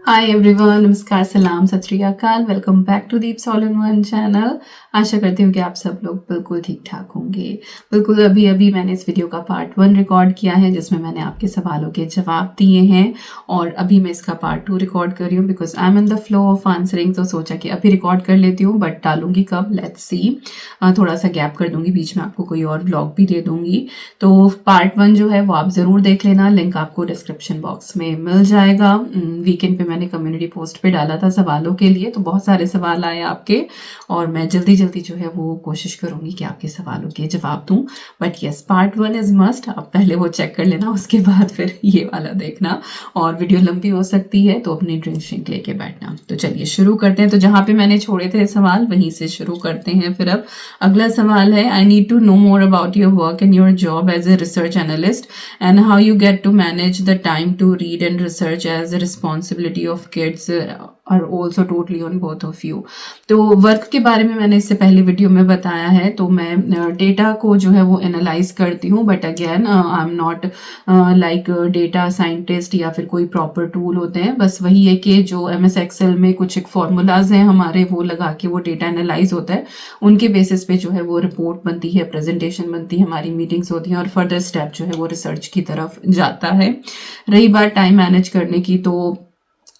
Hi everyone, नमस्कार, सलाम, सत श्री अकाल। Welcome back to Deeps all in one channel. आशा करती हूँ कि आप सब लोग बिल्कुल ठीक ठाक होंगे। बिल्कुल अभी अभी मैंने इस वीडियो का पार्ट 1 रिकॉर्ड किया है जिसमें मैंने आपके सवालों के जवाब दिए हैं और अभी मैं इसका पार्ट 2 रिकॉर्ड कर रही हूँ because I am in the flow of answering. तो सोचा कि अभी रिकॉर्ड कर लेती हूँ, बट डालूंगी कब, लेट्स सी। थोड़ा सा गैप कर दूंगी, बीच में आपको कोई और व्लॉग भी दे दूंगी। तो पार्ट 1 जो है वो आप ज़रूर देख लेना, लिंक आपको डिस्क्रिप्शन बॉक्स में मिल जाएगा। वीकेंड पे मैंने कम्युनिटी पोस्ट पे डाला था सवालों के लिए, तो बहुत सारे सवाल आए आपके और मैं जल्दी जल्दी जो है वो कोशिश करूंगी कि आपके सवालों के जवाब दूं। But yes, part 1 is must. आप पहले वो चेक कर लेना, उसके बाद फिर ये वाला देखना। और वीडियो लंबी हो सकती है तो अपनी ड्रिंक श्रिंक लेके बैठना। तो चलिए शुरू करते हैं। तो जहाँ पे मैंने छोड़े थे सवाल वहीं से शुरू करते हैं। फिर अब अगला सवाल है, I need to know more about your work and your job as a research analyst and how you get to manage the time to read and research as a responsibility of kids are also totally on both of you। तो work के बारे में मैंने इससे पहले video में बताया है। तो मैं डेटा को जो है वो एनालाइज करती हूँ, but again I am not like data scientist या फिर कोई प्रॉपर टूल होते हैं। बस वही है कि जो एमएस एक्सेल में कुछ एक फॉर्मूलाज हैं हमारे, वो लगा के वो डेटा एनालाइज होता है, उनके बेसिस पे जो है वो रिपोर्ट बनती है, प्रेजेंटेशन बनती है, हमारी मीटिंग्स होती हैं और फर्दर स्टेप जो है वो रिसर्च की तरफ जाता है। रही बात टाइम मैनेज करने की, तो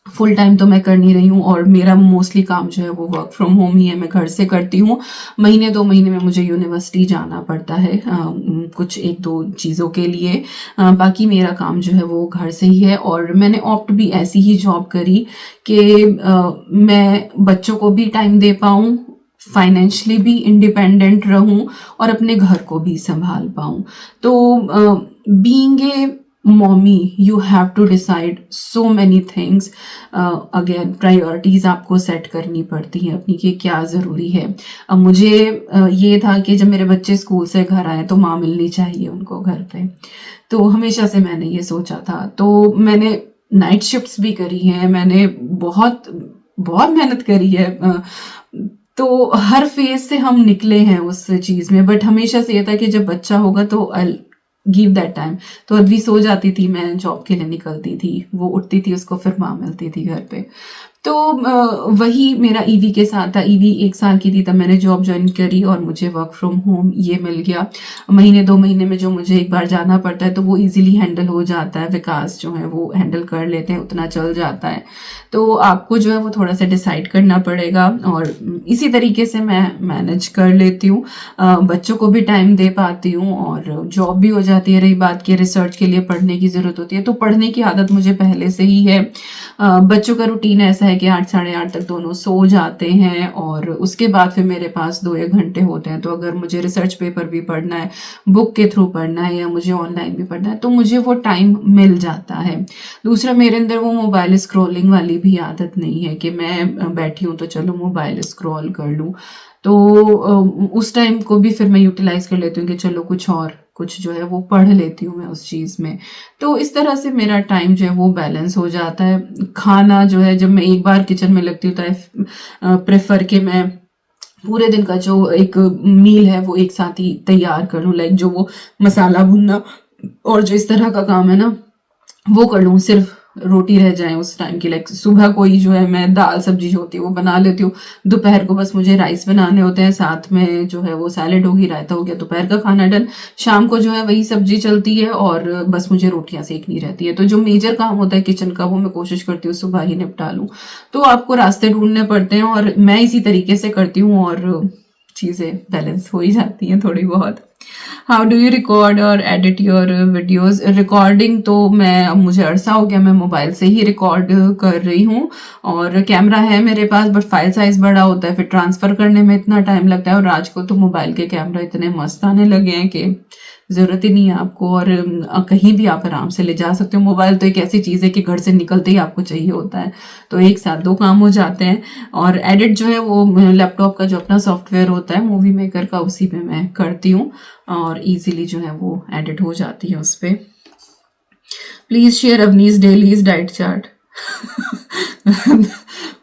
फुल टाइम तो मैं कर नहीं रही हूँ और मेरा मोस्टली काम जो है वो वर्क फ्रॉम होम ही है, मैं घर से करती हूँ। महीने 2 महीने में मुझे यूनिवर्सिटी जाना पड़ता है कुछ 1-2 चीज़ों के लिए। बाकी मेरा काम जो है वो घर से ही है और मैंने ऑप्ट भी ऐसी ही जॉब करी कि मैं बच्चों को भी टाइम दे पाऊँ, फाइनेंशियली भी इंडिपेंडेंट रहूं और अपने घर को भी संभाल पाऊं। तो being a mommy you have to decide so many things. Again priorities आपको सेट करनी पड़ती हैं अपनी कि क्या ज़रूरी है। अब मुझे ये था कि जब मेरे बच्चे स्कूल से घर आए तो माँ मिलनी चाहिए उनको घर पे। तो हमेशा से मैंने ये सोचा था। तो मैंने नाइट शिफ्ट्स भी करी हैं, मैंने बहुत बहुत मेहनत करी है। तो हर फेज से हम निकले हैं उस चीज़ में, बट हमेशा से ये था कि जब बच्चा होगा तो आई गिव दैट टाइम। तो अभी सो जाती थी, मैं जॉब के लिए निकलती थी, वो उठती थी, उसको फिर माँ मिलती थी घर पे। तो वही मेरा ईवी के साथ था। ईवी 1 साल की थी तब मैंने जॉब ज्वाइन करी और मुझे वर्क फ्रॉम होम ये मिल गया। महीने 2 महीने में जो मुझे एक बार जाना पड़ता है तो वो इजीली हैंडल हो जाता है, विकास जो है वो हैंडल कर लेते हैं, उतना चल जाता है। तो आपको जो है वो थोड़ा सा डिसाइड करना पड़ेगा और इसी तरीके से मैं मैनेज कर लेती हूँ। बच्चों को भी टाइम दे पाती हूँ और जॉब भी हो जाती है। रही बात की रिसर्च के लिए पढ़ने की ज़रूरत होती है, तो पढ़ने की आदत मुझे पहले से ही है। बच्चों का रूटीन ऐसा है कि 8 साढ़े 8 तक दोनों सो जाते हैं और उसके बाद फिर मेरे पास 2-1 घंटे होते हैं। तो अगर मुझे रिसर्च पेपर भी पढ़ना है, बुक के थ्रू पढ़ना है या मुझे ऑनलाइन भी पढ़ना है तो मुझे वो टाइम मिल जाता है। दूसरा, मेरे अंदर वो मोबाइल स्क्रॉलिंग वाली भी आदत नहीं है कि मैं बैठी हूँ तो चलो मोबाइल स्क्रॉल कर लूँ। तो उस टाइम को भी फिर मैं यूटिलाइज कर लेती हूँ कि चलो कुछ जो है वो पढ़ लेती हूँ मैं उस चीज़ में। तो इस तरह से मेरा टाइम जो है वो बैलेंस हो जाता है। खाना जो है, जब मैं एक बार किचन में लगती हूँ तो आई प्रेफर कि मैं पूरे दिन का जो एक मील है वो एक साथ ही तैयार कर लूँ। लाइक जो वो मसाला भुनना और जो इस तरह का काम है ना वो कर लूँ, सिर्फ रोटी रह जाए उस टाइम की। लाइक सुबह कोई जो है मैं दाल सब्जी जो होती है वो बना लेती हूँ, दोपहर को बस मुझे राइस बनाने होते हैं, साथ में जो है वो सैलेड होगी, रायता हो गया, दोपहर का खाना डन। शाम को जो है वही सब्जी चलती है और बस मुझे रोटियां सेकनी रहती है। तो जो मेजर काम होता है किचन का वो मैं कोशिश करती हूँ सुबह ही निपटा लूँ। तो आपको रास्ते ढूंढने पड़ते हैं और मैं इसी तरीके से करती हूँ और चीज़ें बैलेंस हो ही जाती हैं थोड़ी बहुत। हाउ डू यू रिकॉर्ड और एडिट योर वीडियोज़? रिकॉर्डिंग तो मैं, अब मुझे अरसा हो गया, मैं मोबाइल से ही रिकॉर्ड कर रही हूँ और कैमरा है मेरे पास, बट फाइल साइज बड़ा होता है, फिर ट्रांसफ़र करने में इतना टाइम लगता है। और आजकल तो मोबाइल के कैमरा इतने मस्त आने लगे हैं कि ज़रूरत ही नहीं है आपको, और कहीं भी आप आराम से ले जा सकते हो। मोबाइल तो एक ऐसी चीज़ है कि घर से निकलते ही आपको चाहिए होता है, तो एक साथ 2 काम हो जाते हैं। और एडिट जो है वो लैपटॉप का जो अपना सॉफ्टवेयर होता है मूवी मेकर का, उसी पे मैं करती हूँ और इजीली जो है वो एडिट हो जाती है उस पर। Please share Avni's daily's diet chart.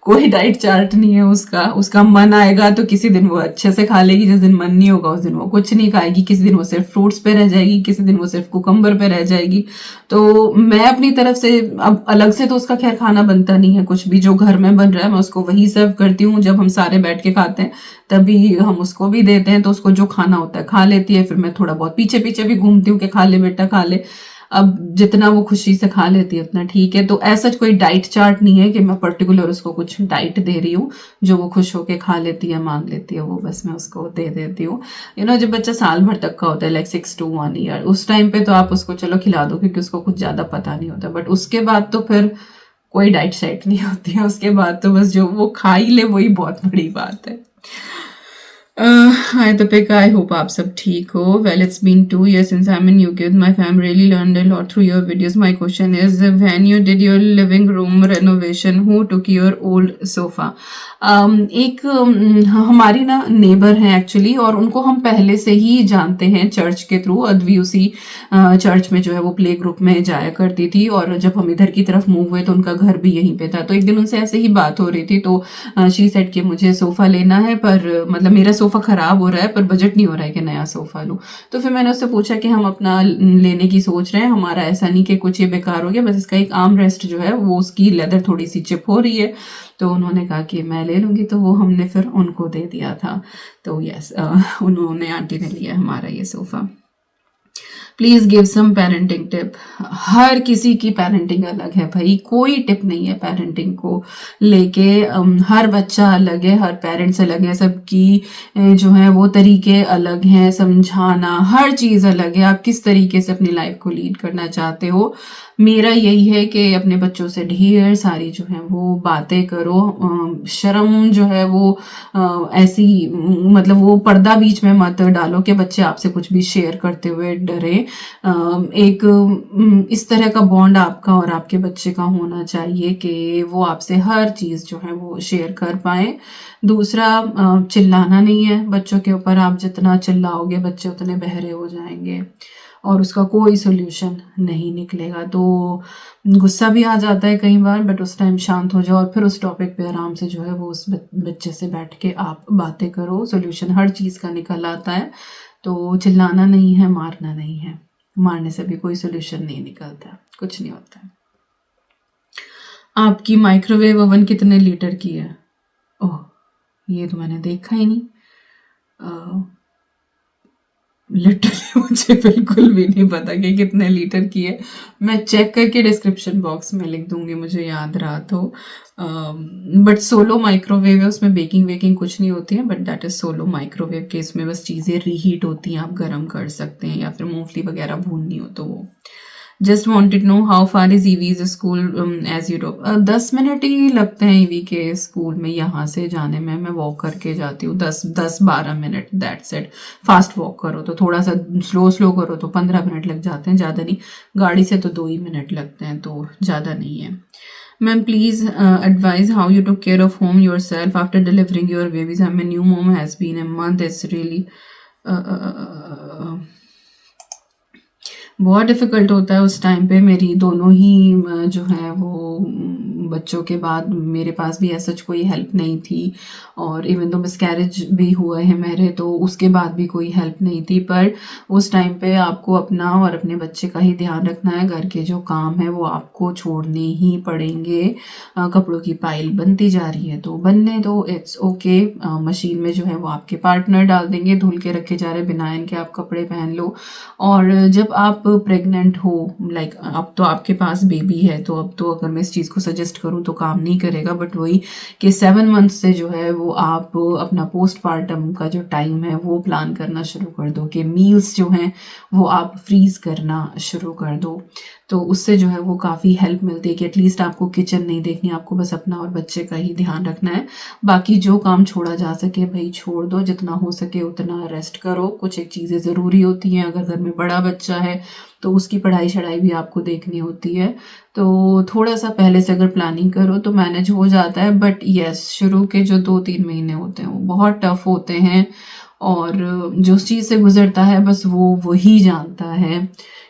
कोई डाइट चार्ट नहीं है उसका। उसका मन आएगा तो किसी दिन वो अच्छे से खा लेगी, जिस दिन मन नहीं होगा उस दिन वो कुछ नहीं खाएगी, किसी दिन वो सिर्फ फ्रूट्स पे रह जाएगी, किसी दिन वो सिर्फ कुकम्बर पे रह जाएगी। तो मैं अपनी तरफ से अब अलग से तो उसका खैर खाना बनता नहीं है, कुछ भी जो घर में बन रहा है मैं उसको वही सर्व करती हूँ। जब हम सारे बैठ के खाते हैं तभी हम उसको भी देते हैं, तो उसको जो खाना होता है खा लेती है। फिर मैं थोड़ा बहुत पीछे पीछे भी घूमती हूँ कि खा ले बेटा खा ले। अब जितना वो खुशी से खा लेती है उतना ठीक है। तो ऐसा कोई डाइट चार्ट नहीं है कि मैं पर्टिकुलर उसको कुछ डाइट दे रही हूँ। जो वो खुश होके खा लेती है, मांग लेती है, वो बस मैं उसको दे देती हूँ। जब बच्चा साल भर तक का होता है, लाइक 6 to 1 year, उस टाइम पे तो आप उसको चलो खिला दो क्योंकि उसको कुछ ज़्यादा पता नहीं होता। बट उसके बाद तो फिर कोई डाइट शाइट नहीं होती है। उसके बाद तो बस जो वो खा ही ले वही बहुत बड़ी बात है। Hi Deepika, I hope आप सब ठीक हो। Well, it's been 2 years since I'm in UK with my family. Really learned a lot through your videos. My question is, when you did your living room renovation, who took your old sofa? हमारी ना neighbour हैं actually, और उनको हम पहले से ही जानते हैं चर्च के थ्रू। अद्वी उसी चर्च में जो है वो प्ले ग्रुप में जाया करती थी, और जब हम इधर की तरफ मूव हुए तो उनका घर भी यहीं पे था। तो एक दिन उनसे ऐसे ही बात हो रही थी, तो शी सेड कि मुझे सोफ़ा लेना है, पर मतलब मेरा सोफ़ा ख़राब हो रहा है पर बजट नहीं हो रहा है कि नया सोफ़ा लूँ। तो फिर मैंने उससे पूछा कि हम अपना लेने की सोच रहे हैं, हमारा ऐसा नहीं कि कुछ ये बेकार हो गया, बस इसका एक आर्म रेस्ट जो है वो उसकी लेदर थोड़ी सी चिप हो रही है। तो उन्होंने कहा कि मैं ले लूँगी, तो वो हमने फिर उनको दे दिया था। तो यस, उन्होंने, आंटी ने लिया हमारा ये sofa. Please give some parenting tip. हर किसी की पेरेंटिंग अलग है भाई, कोई टिप नहीं है पेरेंटिंग को लेके। हर बच्चा अलग है, हर पेरेंट्स अलग है, सबकी जो है वो तरीके अलग हैं, समझाना हर चीज़ अलग है। आप किस तरीके से अपनी लाइफ को लीड करना चाहते हो। मेरा यही है कि अपने बच्चों से ढेर सारी जो है वो बातें करो। शर्म जो है वो ऐसी, मतलब वो पर्दा बीच में मत डालो कि बच्चे आपसे कुछ भी शेयर करते हुए डरे। एक इस तरह का बॉन्ड आपका और आपके बच्चे का होना चाहिए कि वो आपसे हर चीज़ जो है वो शेयर कर पाए। दूसरा, चिल्लाना नहीं है बच्चों के ऊपर। आप जितना चिल्लाओगे बच्चे उतने बहरे हो जाएंगे और उसका कोई सोल्यूशन नहीं निकलेगा। तो गुस्सा भी आ जाता है कई बार, बट उस टाइम शांत हो जाओ और फिर उस टॉपिक पे आराम से जो है वो उस बच्चे से बैठ के आप बातें करो। सोल्यूशन हर चीज़ का निकल आता है। तो चिल्लाना नहीं है, मारना नहीं है। मारने से भी कोई सोल्यूशन नहीं निकलता, कुछ नहीं होता है। आपकी माइक्रोवेव ओवन कितने लीटर की है? ओह, ये तो मैंने देखा ही नहीं। लिटरली मुझे बिल्कुल भी नहीं पता कि कितने लीटर की है। मैं चेक करके डिस्क्रिप्शन बॉक्स में लिख दूंगी, मुझे याद रहा तो। बट सोलो माइक्रोवेव है, उसमें बेकिंग वेकिंग कुछ नहीं होती है, but that is solo microwave के इसमें बस चीज़ें रीहीट होती हैं, आप गर्म कर सकते हैं, या फिर मूंगफली वगैरह भूननी हो तो वो। Just wanted know how far is Ivy's school as Europe. 10 minute ही लगते हैं ईवी के स्कूल में यहाँ से जाने में। मैं वॉक करके जाती हूँ, 10-12 minute, that's it. Fast walk करो तो थोड़ा सा, स्लो करो तो 15 मिनट लग जाते हैं, ज़्यादा नहीं। गाड़ी से तो 2 ही मिनट लगते हैं, तो ज़्यादा नहीं है। Ma'am please advise how you took care of home yourself after delivering your babies. I'm a new mom, has been a month. It's really बहुत डिफ़िकल्ट होता है उस टाइम पे। मेरी दोनों ही जो है वो बच्चों के बाद मेरे पास भी ऐसा कोई हेल्प नहीं थी, और इवन तो मिसकैरेज भी हुए हैं मेरे, तो उसके बाद भी कोई हेल्प नहीं थी। पर उस टाइम पे आपको अपना और अपने बच्चे का ही ध्यान रखना है। घर के जो काम है वो आपको छोड़ने ही पड़ेंगे। कपड़ों की पाइल बनती जा रही है तो बनने दो, इट्स ओके। मशीन में जो है वो आपके पार्टनर डाल देंगे, धुल के रखे जा रहे बिना इनके, आप कपड़े पहन लो। और जब आप प्रेग्नेंट हो, लाइक अब तो आपके पास बेबी है, तो अब तो अगर मैं इस चीज़ को सजेस्ट करूँ तो काम नहीं करेगा, बट वही कि 7 मंथ से जो है वो आप अपना पोस्टपार्टम का जो टाइम है वो प्लान करना शुरू कर दो, कि मील्स जो हैं वो आप फ्रीज़ करना शुरू कर दो। तो उससे जो है वो काफ़ी हेल्प मिलती है कि एटलीस्ट आपको किचन नहीं देखनी, आपको बस अपना और बच्चे का ही ध्यान रखना है। बाकी जो काम छोड़ा जा सके भाई छोड़ दो, जितना हो सके उतना रेस्ट करो। कुछ एक चीज़ें ज़रूरी होती हैं, अगर घर में बड़ा बच्चा है तो उसकी पढ़ाई शढ़ाई भी आपको देखनी होती है। तो थोड़ा सा पहले से अगर प्लानिंग करो तो मैनेज हो जाता है। बट येस, शुरू के जो 2-3 महीने होते हैं वो बहुत टफ होते हैं, और जो उस चीज़ से गुजरता है बस वो वही जानता है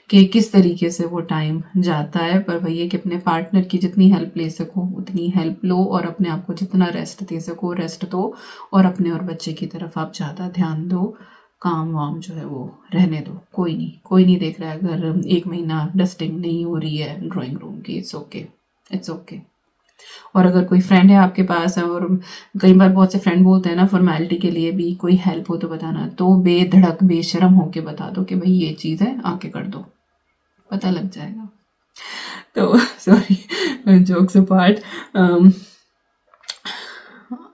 कि किस तरीके से वो टाइम जाता है। पर वही है कि अपने पार्टनर की जितनी हेल्प ले सको उतनी हेल्प लो, और अपने आप को जितना रेस्ट दे सको रेस्ट दो, और अपने और बच्चे की तरफ आप ज़्यादा ध्यान दो। काम वाम जो है वो रहने दो, कोई नहीं देख रहा है। अगर 1 महीना डस्टिंग नहीं हो रही है ड्राइंग रूम की, इट्स ओके, इट्स ओके। और अगर कोई फ्रेंड है आपके पास, और कई बार बहुत से फ्रेंड बोलते हैं ना फॉर्मेलिटी के लिए भी, कोई हेल्प हो तो बताना, तो बेधड़क बेशरम होके बता दो कि भाई ये चीज़ है, आके कर दो, पता लग जाएगा। तो sorry, jokes apart,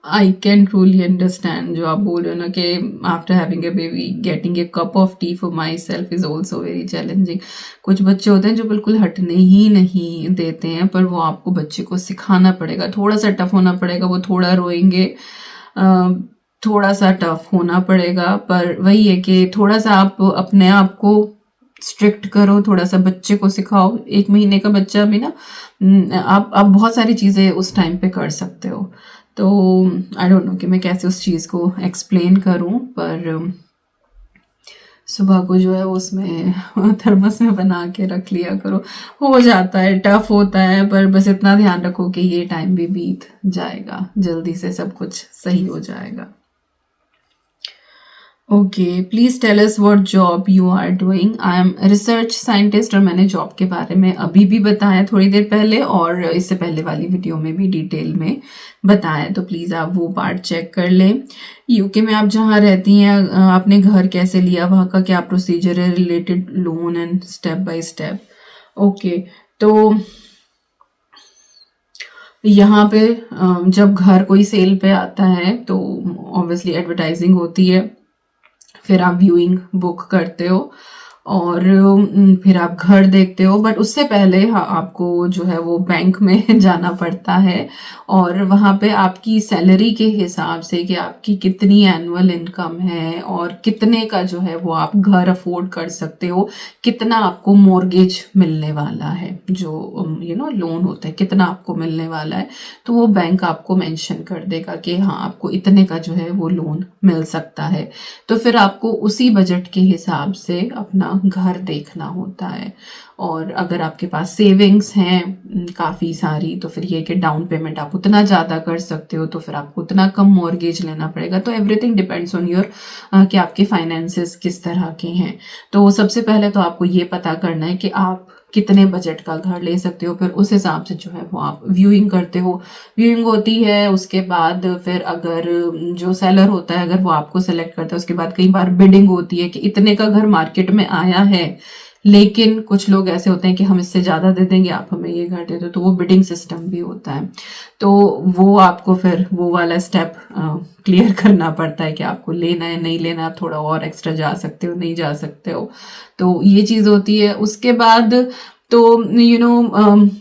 I can truly understand जो आप बोल रहे हो ना कि after having a baby getting a cup of T for my self is also very challenging. कुछ बच्चे होते हैं जो बिल्कुल हटने ही नहीं देते हैं, पर वो आपको बच्चे को सिखाना पड़ेगा, थोड़ा सा टफ होना पड़ेगा, वो थोड़ा रोएंगे, थोड़ा सा टफ होना पड़ेगा। पर वही है कि थोड़ा सा आप अपने आप को स्ट्रिक्ट करो, थोड़ा सा बच्चे को सिखाओ। 1 महीने का बच्चा भी ना, आप बहुत सारी चीज़ें उस टाइम पे कर सकते हो। तो आई डोंट नो कि मैं कैसे उस चीज़ को एक्सप्लेन करूं, पर सुबह को जो है उसमें थर्मस में बना के रख लिया करो। हो जाता है, टफ होता है, पर बस इतना ध्यान रखो कि ये टाइम भी बीत जाएगा, जल्दी से सब कुछ सही हो जाएगा। Okay, please tell us what job you are doing. I am research scientist, और मैंने जॉब के बारे में अभी भी बताया थोड़ी देर पहले, और इससे पहले वाली वीडियो में भी डिटेल में बताया, तो प्लीज़ आप वो पार्ट चेक कर लें। यूके में आप जहाँ रहती हैं, आपने घर कैसे लिया, वहाँ का क्या प्रोसीजर है, related loan and step by step. Okay, तो यहाँ पे जब घर कोई सेल पे आता है तो ऑब्वियसली एडवर्टाइजिंग होती है, फिर आप व्यूइंग बुक करते हो, और फिर आप घर देखते हो। बट उससे पहले आपको जो है वो बैंक में जाना पड़ता है, और वहाँ पे आपकी सैलरी के हिसाब से कि आपकी कितनी एनुअल इनकम है, और कितने का जो है वो आप घर अफोर्ड कर सकते हो, कितना आपको मॉर्गेज मिलने वाला है, जो लोन होता है, कितना आपको मिलने वाला है, तो वो बैंक आपको मेंशन कर देगा कि हाँ आपको इतने का जो है वो लोन मिल सकता है। तो फिर आपको उसी बजट के हिसाब से अपना घर देखना होता है। और अगर आपके पास सेविंग्स हैं काफ़ी सारी, तो फिर ये कि डाउन पेमेंट आप उतना ज़्यादा कर सकते हो, तो फिर आपको उतना कम मॉर्गेज लेना पड़ेगा। तो एवरीथिंग डिपेंड्स ऑन योर कि आपके फाइनेंसेस किस तरह के हैं। तो सबसे पहले तो आपको ये पता करना है कि आप कितने बजट का घर ले सकते हो, फिर उस हिसाब से जो है वो आप व्यूइंग करते हो। व्यूइंग होती है, उसके बाद फिर अगर जो सेलर होता है अगर वो आपको सेलेक्ट करता है, उसके बाद कई बार बिडिंग होती है कि इतने का घर मार्केट में आया है, लेकिन कुछ लोग ऐसे होते हैं कि हम इससे ज़्यादा दे देंगे, आप हमें ये घर दे दो, तो वो बिडिंग सिस्टम भी होता है। तो वो आपको फिर वो वाला स्टेप क्लियर करना पड़ता है कि आपको लेना है नहीं लेना, आप थोड़ा और एक्स्ट्रा जा सकते हो नहीं जा सकते हो, तो ये चीज़ होती है। उसके बाद तो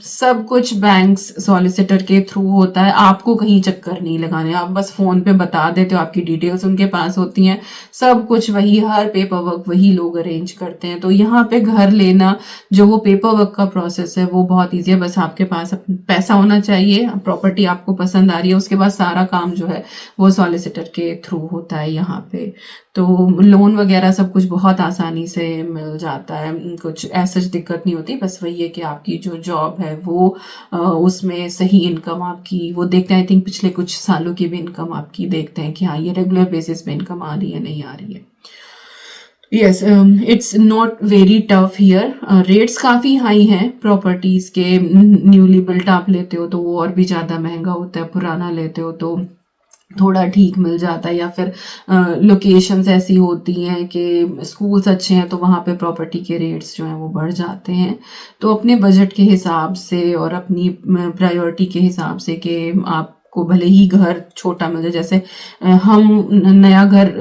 सब कुछ बैंक्स सॉलिसिटर के थ्रू होता है, आपको कहीं चक्कर नहीं लगाने, आप बस फ़ोन पे बता देते हो, आपकी डिटेल्स उनके पास होती हैं, सब कुछ वही, हर पेपर वर्क वही लोग अरेंज करते हैं। तो यहाँ पे घर लेना जो वो पेपर वर्क का प्रोसेस है वो बहुत ईजी है, बस आपके पास पैसा होना चाहिए, प्रॉपर्टी आपको पसंद आ रही है, उसके बाद सारा काम जो है वो सॉलिसिटर के थ्रू होता है यहाँ पे। तो लोन वगैरह सब कुछ बहुत आसानी से मिल जाता है, कुछ ऐसा दिक्कत नहीं होती। बस वही है कि आपकी जो जॉब है वो उसमें सही इनकम आपकी वो देखते हैं। आई थिंक पिछले कुछ सालों की भी इनकम आपकी देखते हैं कि हाँ ये रेगुलर बेसिस पे इनकम आ रही है नहीं आ रही है। Yes, it's not very tough here. Rates काफ़ी हाई हैं प्रॉपर्टीज़ के। न्यूली बिल्ट आप लेते हो तो वो और भी ज़्यादा महंगा होता है, पुराना लेते हो तो थोड़ा ठीक मिल जाता है, या फिर लोकेशंस ऐसी होती हैं कि स्कूल्स अच्छे हैं तो वहाँ पे प्रॉपर्टी के रेट्स जो हैं वो बढ़ जाते हैं। तो अपने बजट के हिसाब से और अपनी प्रायोरिटी के हिसाब से कि आपको भले ही घर छोटा मिल जाए, जैसे हम नया घर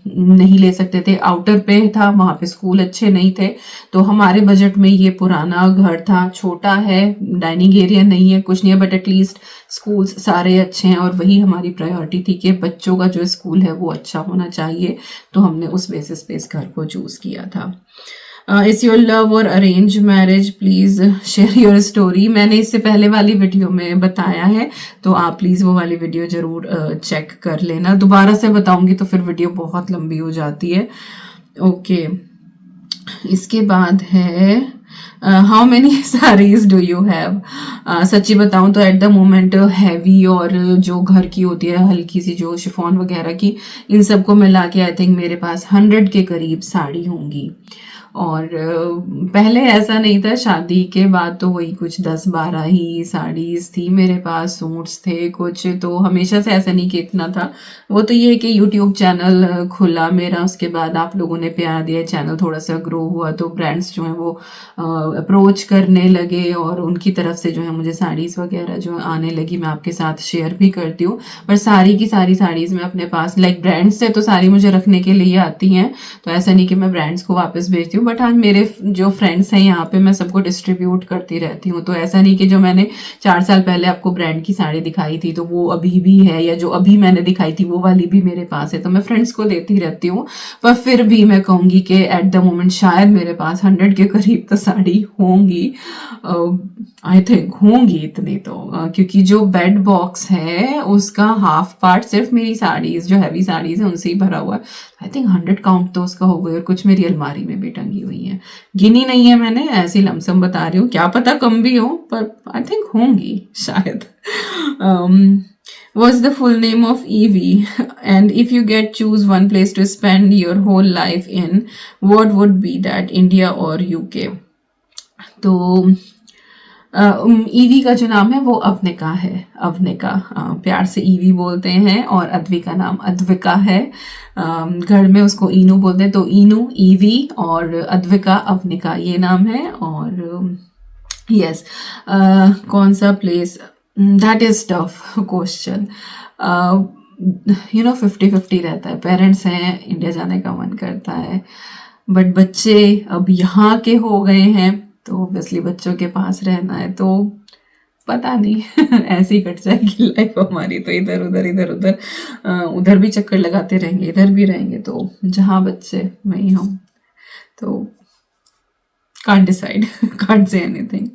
नहीं ले सकते थे, आउटर पे था, वहाँ पे स्कूल अच्छे नहीं थे, तो हमारे बजट में ये पुराना घर था, छोटा है, डाइनिंग एरिया नहीं है, कुछ नहीं है, बट एटलीस्ट स्कूल्स सारे अच्छे हैं, और वही हमारी प्रायोरिटी थी कि बच्चों का जो स्कूल है वो अच्छा होना चाहिए, तो हमने उस बेसिस पे इस घर को चूज़ किया था। इज योर लव और arrange marriage, please share your story. मैंने इससे पहले वाली वीडियो में बताया है, तो आप प्लीज़ वो वाली वीडियो ज़रूर चेक कर लेना। दोबारा से बताऊंगी तो फिर वीडियो बहुत लंबी हो जाती है। ओके, इसके बाद है how many saris do you have. सच्ची बताऊं तो एट द मोमेंट हैवी और जो घर की होती है हल्की सी जो शिफॉन वगैरह की, इन सबको मिला के आई थिंक मेरे पास 100 के करीब साड़ी होंगी। और पहले ऐसा नहीं था, शादी के बाद तो वही कुछ 10-12 ही साड़ीज थी मेरे पास, सूट्स थे कुछ, तो हमेशा से ऐसा नहीं कि इतना था। वो तो ये है कि यूट्यूब चैनल खुला मेरा, उसके बाद आप लोगों ने प्यार दिया, चैनल थोड़ा सा ग्रो हुआ तो ब्रांड्स जो हैं वो अप्रोच करने लगे और उनकी तरफ से जो है मुझे साड़ीज़ वगैरह जो आने लगी, मैं आपके साथ शेयर भी करती हूँ। पर सारी की सारी साड़ीज़ मैं अपने पास लाइक ब्रांड्स से तो सारी मुझे रखने के लिए आती हैं, तो ऐसा नहीं कि मैं ब्रांड्स को वापस भेजती हूँ, बट हाँ मेरे जो फ्रेंड्स हैं यहाँ पे मैं सबको डिस्ट्रीब्यूट करती रहती हूँ। तो ऐसा नहीं कि जो मैंने 4 साल पहले आपको ब्रांड की साड़ी दिखाई थी तो वो अभी भी है, या जो अभी मैंने दिखाई थी वो वाली भी मेरे पास है, तो मैं फ्रेंड्स को देती रहती हूँ। पर फिर भी मैं कहूँगी कि एट द मोमेंट शायद मेरे पास 100 के करीब तो साड़ी होंगी, आई थिंक होंगी इतनी तो, क्योंकि जो बेड बॉक्स है उसका हाफ पार्ट सिर्फ मेरी साड़ीज जो हैवी साड़ीज है उनसे ही भरा हुआ है। आई थिंक 100 काउंट तो उसका हो गया, और कुछ मेरी अलमारी में भी टंगी हुई है, गिनी नहीं है मैंने, ऐसी लमसम बता रही हूँ, क्या पता कम भी हो, पर आई थिंक होंगी शायद। What's the full name of Evie? And if you get choose one place to spend your whole life in, what would be that, India or UK? तो ईवी का जो नाम है वो अवनिका है, अवनिका, प्यार से ईवी बोलते हैं, और अद्वी का नाम अद्विका है, घर में उसको इनू बोलते हैं, तो इनू ईवी और अद्विका अवनिका ये नाम है। और यस कौन सा place, that is tough question, 50-50 रहता है, पेरेंट्स हैं इंडिया जाने का मन करता है, बट बच्चे अब यहाँ के हो गए हैं तो ऑब्वियसली बच्चों के पास रहना है, तो पता नहीं ऐसे ही कट जाएगी लाइफ हमारी, तो इधर उधर उधर भी चक्कर लगाते रहेंगे, इधर भी रहेंगे, तो जहाँ बच्चे वही हो, तो can't decide, can't say anything.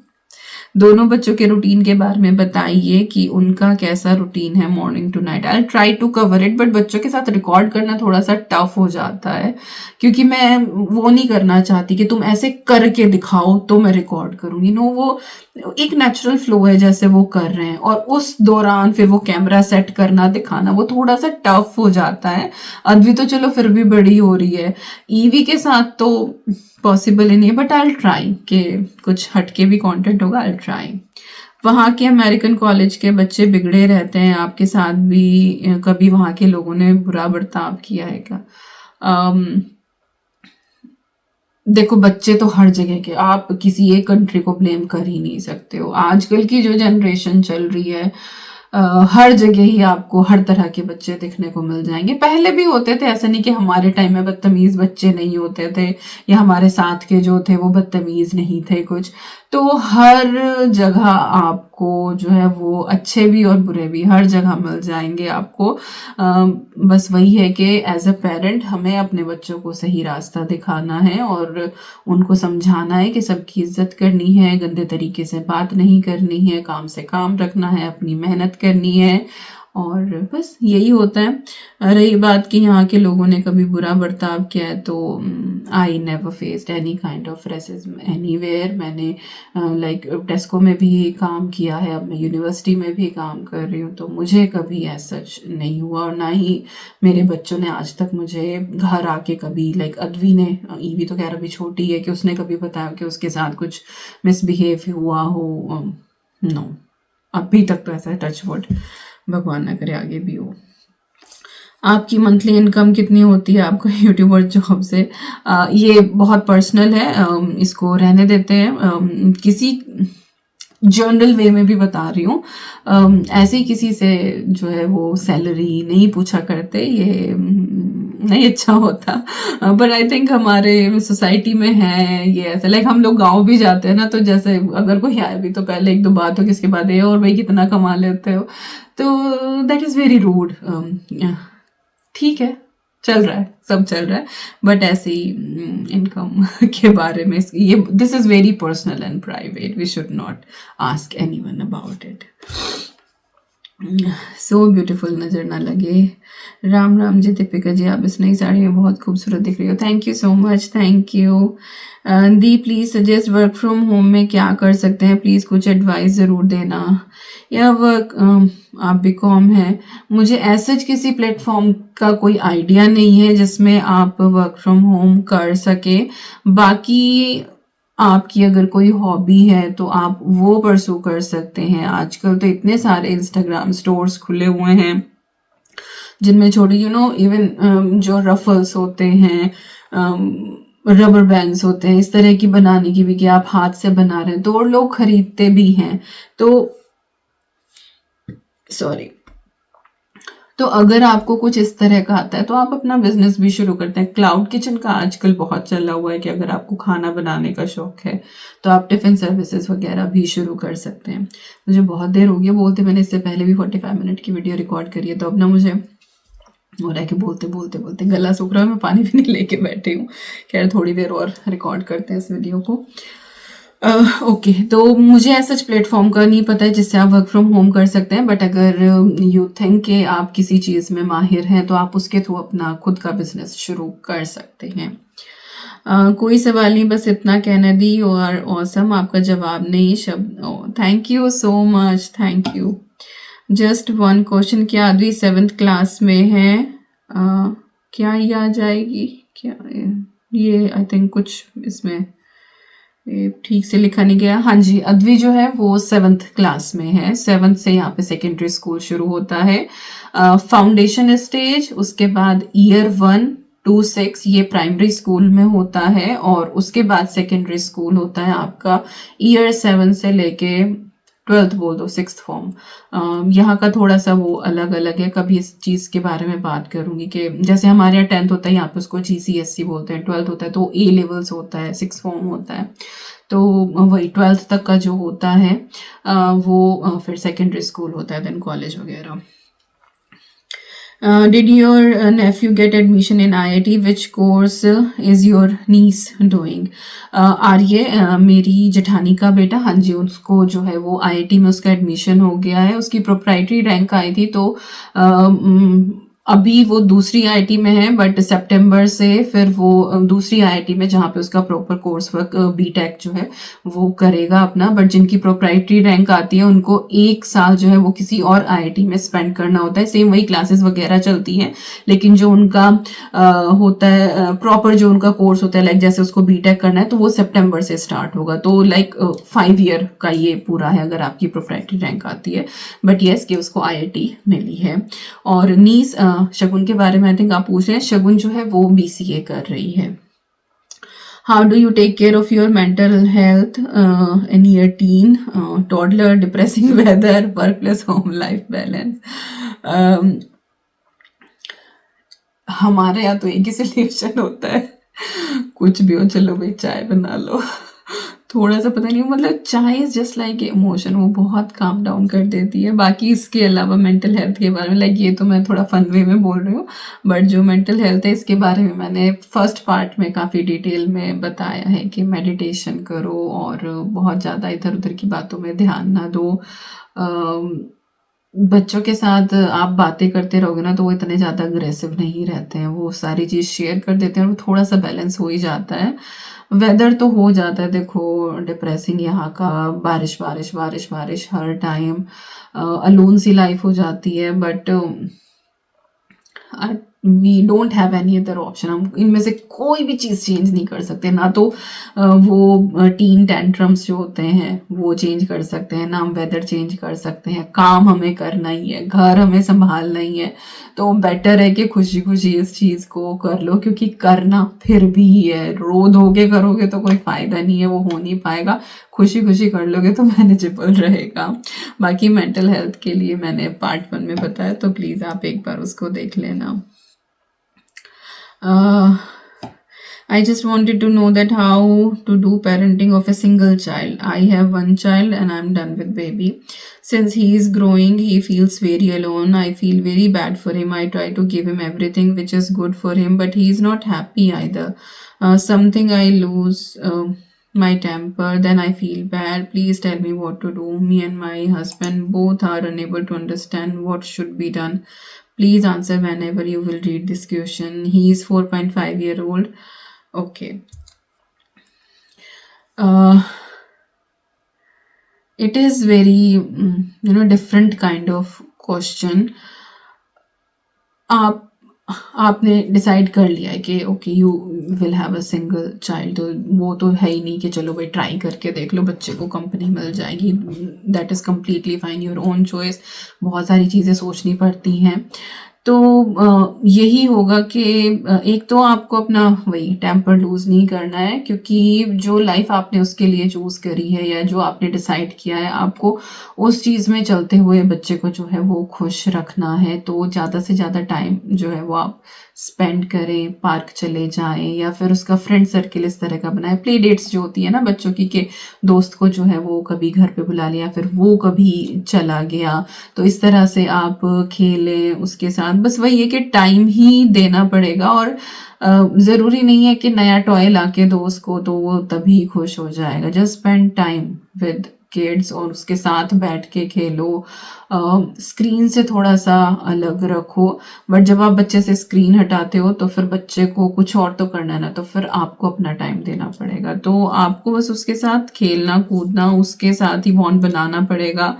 दोनों बच्चों के रूटीन के बारे में बताइए कि उनका कैसा रूटीन है morning to night. I try to cover it, but बच्चों के साथ रिकॉर्ड करना थोड़ा सा टफ हो जाता है, क्योंकि मैं वो नहीं करना चाहती कि तुम ऐसे करके दिखाओ तो मैं रिकॉर्ड करूंगी, नो, वो एक नेचुरल फ्लो है जैसे वो कर रहे हैं, और उस दौरान फिर वो कैमरा सेट करना दिखाना वो थोड़ा सा टफ हो जाता है। अद्वी तो चलो फिर भी बड़ी हो रही है, ईवी के साथ तो पॉसिबल ही नहीं है, बट आई ट्राई कि कुछ हटके भी कंटेंट होगा, आई ट्राई। वहाँ के अमेरिकन कॉलेज के बच्चे बिगड़े रहते हैं, आपके साथ भी कभी वहाँ के लोगों ने बुरा बर्ताव किया है क्या? देखो बच्चे तो हर जगह के, आप किसी एक कंट्री को ब्लेम कर ही नहीं सकते हो, आजकल की जो जनरेशन चल रही है हर जगह ही आपको हर तरह के बच्चे देखने को मिल जाएंगे। पहले भी होते थे, ऐसा नहीं कि हमारे टाइम में बदतमीज बच्चे नहीं होते थे, या हमारे साथ के जो थे वो बदतमीज नहीं थे कुछ, तो हर जगह आपको जो है वो अच्छे भी और बुरे भी हर जगह मिल जाएंगे आपको। बस वही है कि एज अ पेरेंट हमें अपने बच्चों को सही रास्ता दिखाना है और उनको समझाना है कि सबकी इज्जत करनी है, गंदे तरीके से बात नहीं करनी है, काम से काम रखना है, अपनी मेहनत करनी है, और बस यही होता है। रही बात कि यहाँ के लोगों ने कभी बुरा बर्ताव किया है, तो I never faced any kind of racism anywhere. मैंने लाइक टेस्को में भी काम किया है, अब मैं यूनिवर्सिटी में भी काम कर रही हूँ, तो मुझे कभी ऐसा सच नहीं हुआ, और ना ही मेरे बच्चों ने आज तक मुझे घर आके कभी, लाइक अद्वी ने, ईवी तो खैर अभी छोटी है, कि उसने कभी बताया कि उसके साथ कुछ मिसबिहेव हुआ हो, नो, अभी तक तो ऐसा टच वुड, भगवान ना करे आगे भी हो। आपकी मंथली इनकम कितनी होती है आपको यूट्यूबर जॉब से? ये बहुत पर्सनल है, इसको रहने देते हैं। किसी जनरल वे में भी बता रही हूँ, ऐसे ही किसी से जो है वो सैलरी नहीं पूछा करते, ये नहीं अच्छा होता, बट आई थिंक हमारे सोसाइटी में है ये ऐसा, लाइक हम लोग गांव भी जाते हैं ना, तो जैसे अगर कोई आए भी तो पहले एक दो बात हो, किसके बाद ये और भाई कितना कमा लेते हो, तो दैट इज़ वेरी रूड। ठीक है, चल रहा है, सब चल रहा है, बट ऐसे ही इनकम के बारे में ये this is very personal and private, we should not ask anyone about it. So beautiful नज़र ना लगे। राम राम जी दीपिका जी, आप इस नई साड़ी में बहुत खूबसूरत दिख रही हो। Thank you so much, thank you. The please suggest work from home में क्या कर सकते हैं, प्लीज़ कुछ एडवाइस ज़रूर देना। या वर्क आप बीकॉम है, मुझे ऐसा किसी प्लेटफॉर्म का कोई आइडिया नहीं है जिसमें आप वर्क फ्रॉम होम कर सके। बाकी आपकी अगर कोई हॉबी है तो आप वो परसू कर सकते हैं। आजकल तो इतने सारे इंस्टाग्राम स्टोर्स खुले हुए हैं जिनमें छोटे इवन जो रफल्स होते हैं, रबर बैंड्स होते हैं, इस तरह की बनाने की भी कि आप हाथ से बना रहे हैं तो वो लोग खरीदते भी हैं। तो सॉरी, तो अगर आपको कुछ इस तरह का आता है तो आप अपना बिजनेस भी शुरू करते हैं। क्लाउड किचन का आजकल बहुत चला हुआ है कि अगर आपको खाना बनाने का शौक है तो आप टिफिन सर्विसेज वगैरह भी शुरू कर सकते हैं। मुझे बहुत देर हो गई बोलते, मैंने इससे पहले भी 45 मिनट की वीडियो रिकॉर्ड करी है, तो अब ना मुझे हो रहा है कि बोलते बोलते बोलते गला सूख रहा है, मैं पानी भी नहीं लेके बैठी हूँ। खैर थोड़ी देर और रिकॉर्ड करते हैं इस वीडियो को। ओके, तो मुझे ऐसा प्लेटफॉर्म का नहीं पता है जिससे आप वर्क फ्रॉम होम कर सकते हैं, बट अगर यू थिंक कि आप किसी चीज़ में माहिर हैं तो आप उसके थ्रू अपना खुद का बिजनेस शुरू कर सकते हैं। कोई सवाल नहीं, बस इतना कहना दी और ऑसम, आपका जवाब नहीं शब्द। Thank you so much, thank you. Just one question, क्या आदि 7th क्लास में है? क्या ये आ जाएगी क्या? ये आई थिंक कुछ इसमें ठीक से लिखा नहीं गया। हाँ जी, अद्वी जो है वो 7th क्लास में है। 7th से यहाँ पे सेकेंडरी स्कूल शुरू होता है। फाउंडेशन स्टेज, उसके बाद ईयर 1 to 6 ये प्राइमरी स्कूल में होता है, और उसके बाद सेकेंडरी स्कूल होता है आपका ईयर 7 से लेके 12th बोल दो, 6th फॉर्म। यहाँ का थोड़ा सा वो अलग अलग है। कभी इस चीज़ के बारे में बात करूँगी कि जैसे हमारे यहाँ 10th होता है, यहाँ पे उसको GCSE बोलते हैं। 12th होता है तो A लेवल्स होता है, 6th फॉर्म होता है। तो वही 12th तक का जो होता है वो फिर सेकेंडरी स्कूल होता है, देन कॉलेज वगैरह। Did your nephew get admission in IIT? Which course is your niece doing? आर्य, मेरी जेठानी का बेटा, हाँ जी, उसको जो है वो IIT में उसका एडमिशन हो गया है। उसकी प्रोप्राइटरी रैंक आई थी, तो अभी वो दूसरी आईआईटी में है, बट सितंबर से फिर वो दूसरी आईआईटी में जहाँ पे उसका प्रॉपर कोर्स वर्क बीटेक जो है वो करेगा अपना। बट जिनकी प्रोप्राइटरी रैंक आती है उनको 1 साल जो है वो किसी और आईआईटी में स्पेंड करना होता है। सेम वही क्लासेस वगैरह चलती हैं, लेकिन जो उनका होता है प्रॉपर जो उनका कोर्स होता है, लाइक जैसे उसको बीटेक करना है तो वो सितंबर से स्टार्ट होगा। तो लाइक 5 ईयर का ये पूरा है अगर आपकी प्रोप्राइटरी रैंक आती है। बट येस कि उसको आईआईटी मिली है। और नीस शगुन के बारे में आई थिंक आप पूछ रहे हैं। शगुन जो है वो BCA कर रही है। How do you take care of your mental health in your teen, toddler, depressing weather, work plus home life balance? हमारे यहाँ तो एक ही सोल्यूशन होता है, कुछ भी हो, चलो भाई चाय बना लो। थोड़ा सा पता नहीं, मतलब चाय इज जस्ट लाइक इमोशन, वो बहुत काम डाउन कर देती है। बाकी इसके अलावा मेंटल हेल्थ के बारे में, लाइक ये तो मैं थोड़ा फन वे में बोल रही हूँ, बट जो मेंटल हेल्थ है इसके बारे में मैंने फर्स्ट पार्ट में काफ़ी डिटेल में बताया है कि मेडिटेशन करो और बहुत ज़्यादा इधर उधर की बातों में ध्यान ना दो। बच्चों के साथ आप बातें करते रहोगे ना तो वो इतने ज़्यादा अग्रेसिव नहीं रहते हैं, वो सारी चीज़ शेयर कर देते हैं और थोड़ा सा बैलेंस हो ही जाता है। वेदर तो हो जाता है देखो डिप्रेसिंग यहाँ का, बारिश बारिश बारिश बारिश हर टाइम, अलोन सी लाइफ हो जाती है। But we don't have any other option. हम इनमें से कोई भी चीज़ चेंज नहीं कर सकते, ना तो वो टीन टेंट्रम्स जो होते हैं वो चेंज कर सकते हैं, ना हम वेदर चेंज कर सकते हैं। काम हमें करना ही है, घर हमें संभालना ही है, तो बेटर है कि खुशी खुशी इस चीज़ को कर लो, क्योंकि करना फिर भी है। रो धोके करोगे तो कोई फ़ायदा नहीं है, वो हो नहीं पाएगा। खुशी खुशी कर लोगे तो मैनेजेबल रहेगा। बाकी मेंटल हेल्थ के लिए मैंने पार्ट 1 में बताया, तो प्लीज़ आप एक बार उसको देख लेना। I just wanted to know that how to do parenting of a single child. I have one child and I'm done with baby. Since he is growing, he feels very alone. I feel very bad for him. I try to give him everything which is good for him, but he is not happy either. Something I lose. my temper, then I feel bad. Please tell me what to do. Me and my husband both are unable to understand what should be done. Please answer whenever you will read this question. He is 4.5 year old. Okay. Uh, it is very different kind of question. आप आपने decide कर लिया है कि okay you will have a single child, तो वो तो है ही नहीं कि चलो भाई ट्राई करके देख लो, बच्चे को कंपनी मिल जाएगी, that is completely fine, your own choice. बहुत सारी चीज़ें सोचनी पड़ती हैं। तो यही होगा कि एक तो आपको अपना वही टेम्पर लूज़ नहीं करना है, क्योंकि जो लाइफ आपने उसके लिए चूज़ करी है या जो आपने डिसाइड किया है, आपको उस चीज़ में चलते हुए बच्चे को जो है वो खुश रखना है। तो ज़्यादा से ज़्यादा टाइम जो है वो आप स्पेंड करें, पार्क चले जाएं, या फिर उसका फ्रेंड सर्किल इस तरह का बनाएं। प्ले डेट्स जो होती है ना बच्चों की, के दोस्त को जो है वो कभी घर पे बुला लिया, फिर वो कभी चला गया, तो इस तरह से आप खेलें उसके साथ। बस वही है कि टाइम ही देना पड़ेगा, और ज़रूरी नहीं है कि नया टॉय लाके दो उसको तो वो तभी खुश हो जाएगा। Just spend time with kids और उसके साथ बैठ के खेलो, स्क्रीन से थोड़ा सा अलग रखो। बट जब आप बच्चे से स्क्रीन हटाते हो तो फिर बच्चे को कुछ और तो करना है ना, तो फिर आपको अपना टाइम देना पड़ेगा। तो आपको बस उसके साथ खेलना कूदना, उसके साथ ही बॉन्ड बनाना पड़ेगा।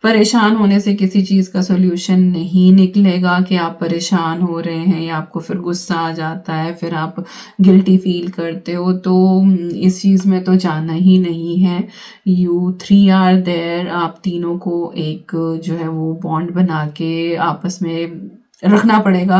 परेशान होने से किसी चीज़ का सॉल्यूशन नहीं निकलेगा कि आप परेशान हो रहे हैं या आपको फिर गुस्सा आ जाता है, फिर आप गिल्टी फील करते हो, तो इस चीज़ में तो जाना ही नहीं है। यू थ्री आर देयर, आप तीनों को एक जो है वो बॉन्ड बना के आपस में रखना पड़ेगा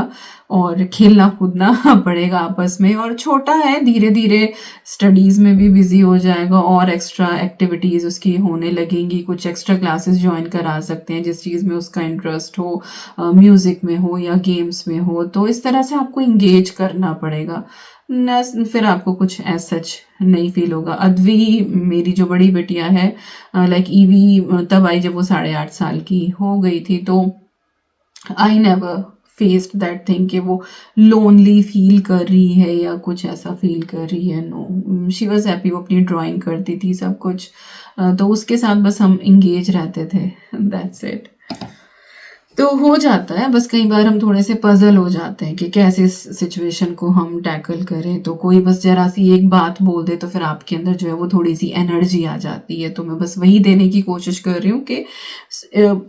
और खेलना कूदना पड़ेगा आपस में। और छोटा है, धीरे धीरे स्टडीज़ में भी बिजी हो जाएगा और एक्स्ट्रा एक्टिविटीज़ उसकी होने लगेंगी। कुछ एक्स्ट्रा क्लासेस ज्वाइन करा सकते हैं जिस चीज़ में उसका इंटरेस्ट हो, म्यूज़िक में हो या गेम्स में हो, तो इस तरह से आपको इंगेज करना पड़ेगा न, फिर आपको कुछ एज सच नहीं फील होगा। अद्वी मेरी जो बड़ी बेटियां है, लाइक ईवी तब आई जब वो 8.5 साल की हो गई थी, तो I never faced that thing कि वो लोनली फील कर रही है या कुछ ऐसा फील कर रही है। नो, शी वॉज हैप्पी, वो अपनी ड्राइंग करती थी सब कुछ, तो उसके साथ बस हम इंगेज रहते थे, दैट्स इट। तो हो जाता है, बस कई बार हम थोड़े से पजल हो जाते हैं कि कैसे इस सिचुएशन को हम टैकल करें। तो कोई बस जरा सी एक बात बोल दे तो फिर आपके अंदर जो है वो थोड़ी सी एनर्जी आ जाती है। तो मैं बस वही देने की कोशिश कर रही हूँ कि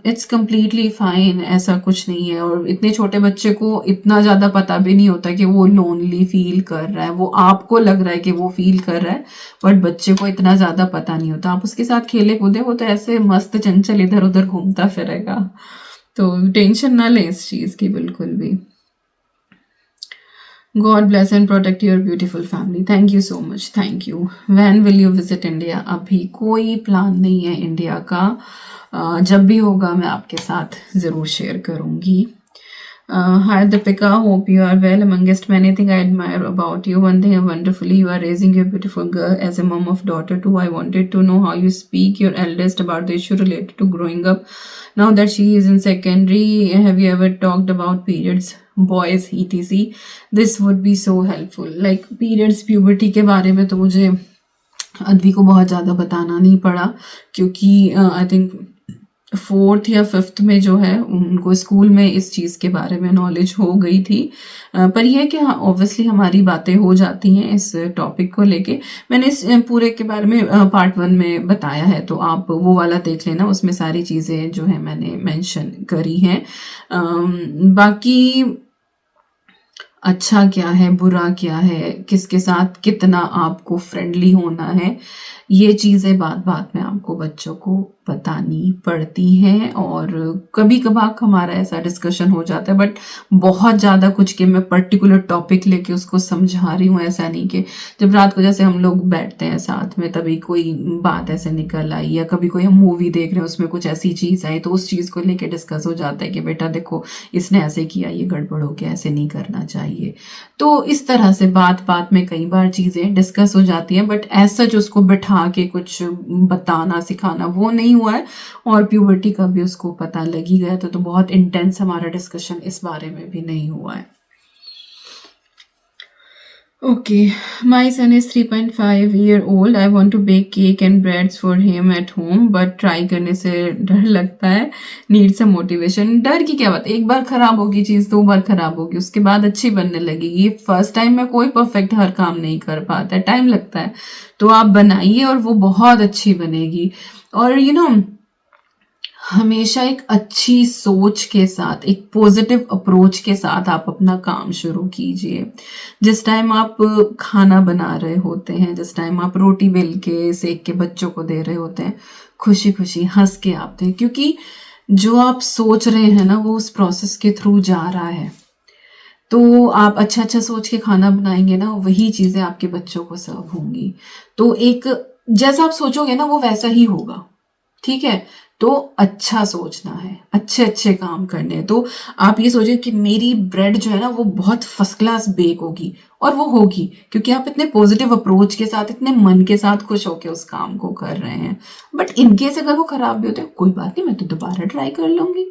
इट्स कम्प्लीटली फाइन, ऐसा कुछ नहीं है। और इतने छोटे बच्चे को इतना ज़्यादा पता भी नहीं होता कि वो लोनली फील कर रहा है, वो आपको लग रहा है कि वो फील कर रहा है, बट बच्चे को इतना ज़्यादा पता नहीं होता। आप उसके साथ खेले कूदे, वो तो ऐसे मस्त चंचल इधर उधर घूमता फिरेगा, तो टेंशन ना लें इस चीज़ की बिल्कुल भी। God bless and protect your beautiful family. Thank you so much, thank you. When will you visit India? अभी कोई प्लान नहीं है इंडिया का, जब भी होगा मैं आपके साथ ज़रूर शेयर करूँगी। Hi Deepika, hope you are well. Amongst many things I admire about you, one thing wonderfully, you are raising your beautiful girl. As a mom of daughter too, I wanted to know how you speak your eldest about the issue related to growing up. Now that she is in secondary, have you ever talked about periods, boys, etc? This would be so helpful. Like periods, puberty के बारे में तो मुझे अद्वी को बहुत ज़्यादा बताना नहीं पड़ा, क्योंकि आई थिंक 4th या 5th में जो है उनको स्कूल में इस चीज़ के बारे में नॉलेज हो गई थी। पर यह है कि हाँ, ऑब्वियसली हमारी बातें हो जाती हैं इस टॉपिक को लेके। मैंने इस पूरे के बारे में पार्ट 1 में बताया है, तो आप वो वाला देख लेना, उसमें सारी चीज़ें जो है मैंने मेंशन करी हैं। बाकी अच्छा क्या है, बुरा क्या है, किसके साथ कितना आपको फ्रेंडली होना है, ये चीज़ें बात बात में आपको बच्चों को बतानी पड़ती हैं। और कभी कभार हमारा ऐसा डिस्कशन हो जाता है, बट बहुत ज़्यादा कुछ कि मैं पर्टिकुलर टॉपिक लेके उसको समझा रही हूँ, ऐसा नहीं। कि जब रात को जैसे हम लोग बैठते हैं साथ में, तभी कोई बात ऐसे निकल आई, या कभी कोई हम मूवी देख रहे हैं उसमें कुछ ऐसी चीज़ आई, तो उस चीज़ को लेके डिस्कस हो जाता है कि बेटा देखो इसने ऐसे किया, ये गड़बड़ हो गया, ऐसे नहीं करना चाहिए। तो इस तरह से बात बात में कई बार चीज़ें डिस्कस हो जाती हैं, बट एज सच उसको बिठा के कुछ बताना सिखाना वो नहीं हुआ है। और प्यूबर्टी का भी उसको पता लग ही गया था, तो बहुत इंटेंस हमारा डिस्कशन इस बारे में भी नहीं हुआ है। Okay, my son is 3.5 year old. I want to bake cake and breads for him at home, but try करने से डर लगता है. Need some motivation. डर की क्या बात है, एक बार खराब होगी चीज़, 2 बार खराब होगी, उसके बाद अच्छी बनने लगेगी. फर्स्ट टाइम में कोई परफेक्ट हर काम नहीं कर पाता है, टाइम लगता है. तो आप बनाइए और वो बहुत अच्छी बनेगी. और हमेशा एक अच्छी सोच के साथ, एक पॉजिटिव अप्रोच के साथ आप अपना काम शुरू कीजिए. जिस टाइम आप खाना बना रहे होते हैं, जिस टाइम आप रोटी बेल के सेक के बच्चों को दे रहे होते हैं, खुशी खुशी हंस के आप दें, क्योंकि जो आप सोच रहे हैं ना वो उस प्रोसेस के थ्रू जा रहा है. तो आप अच्छा अच्छा सोच के खाना बनाएंगे ना, वही चीज़ें आपके बच्चों को सर्व होंगी. तो एक जैसा आप सोचोगे ना वो वैसा ही होगा. ठीक है, तो अच्छा सोचना है, अच्छे अच्छे काम करने हैं. तो आप ये सोचिए कि मेरी ब्रेड जो है ना वो बहुत फर्स्ट क्लास बेक होगी, और वो होगी क्योंकि आप इतने पॉजिटिव अप्रोच के साथ, इतने मन के साथ खुश होकर उस काम को कर रहे हैं. बट इनकेस अगर वो खराब भी होते हैं, कोई बात नहीं, मैं तो दोबारा ट्राई कर लूंगी.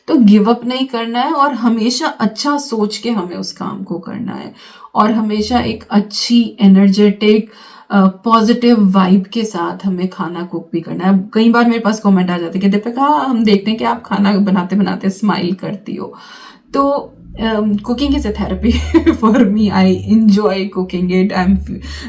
तो गिव अप नहीं करना है, और हमेशा अच्छा सोच के हमें उस काम को करना है, और हमेशा एक अच्छी एनर्जेटिक पॉजिटिव वाइब के साथ हमें खाना कुक भी करना है. कई बार मेरे पास कमेंट आ जाते हैं कि दीपिका, हम देखते हैं कि आप खाना बनाते बनाते स्माइल करती हो. तो cooking is a therapy for me. I enjoy cooking it. I am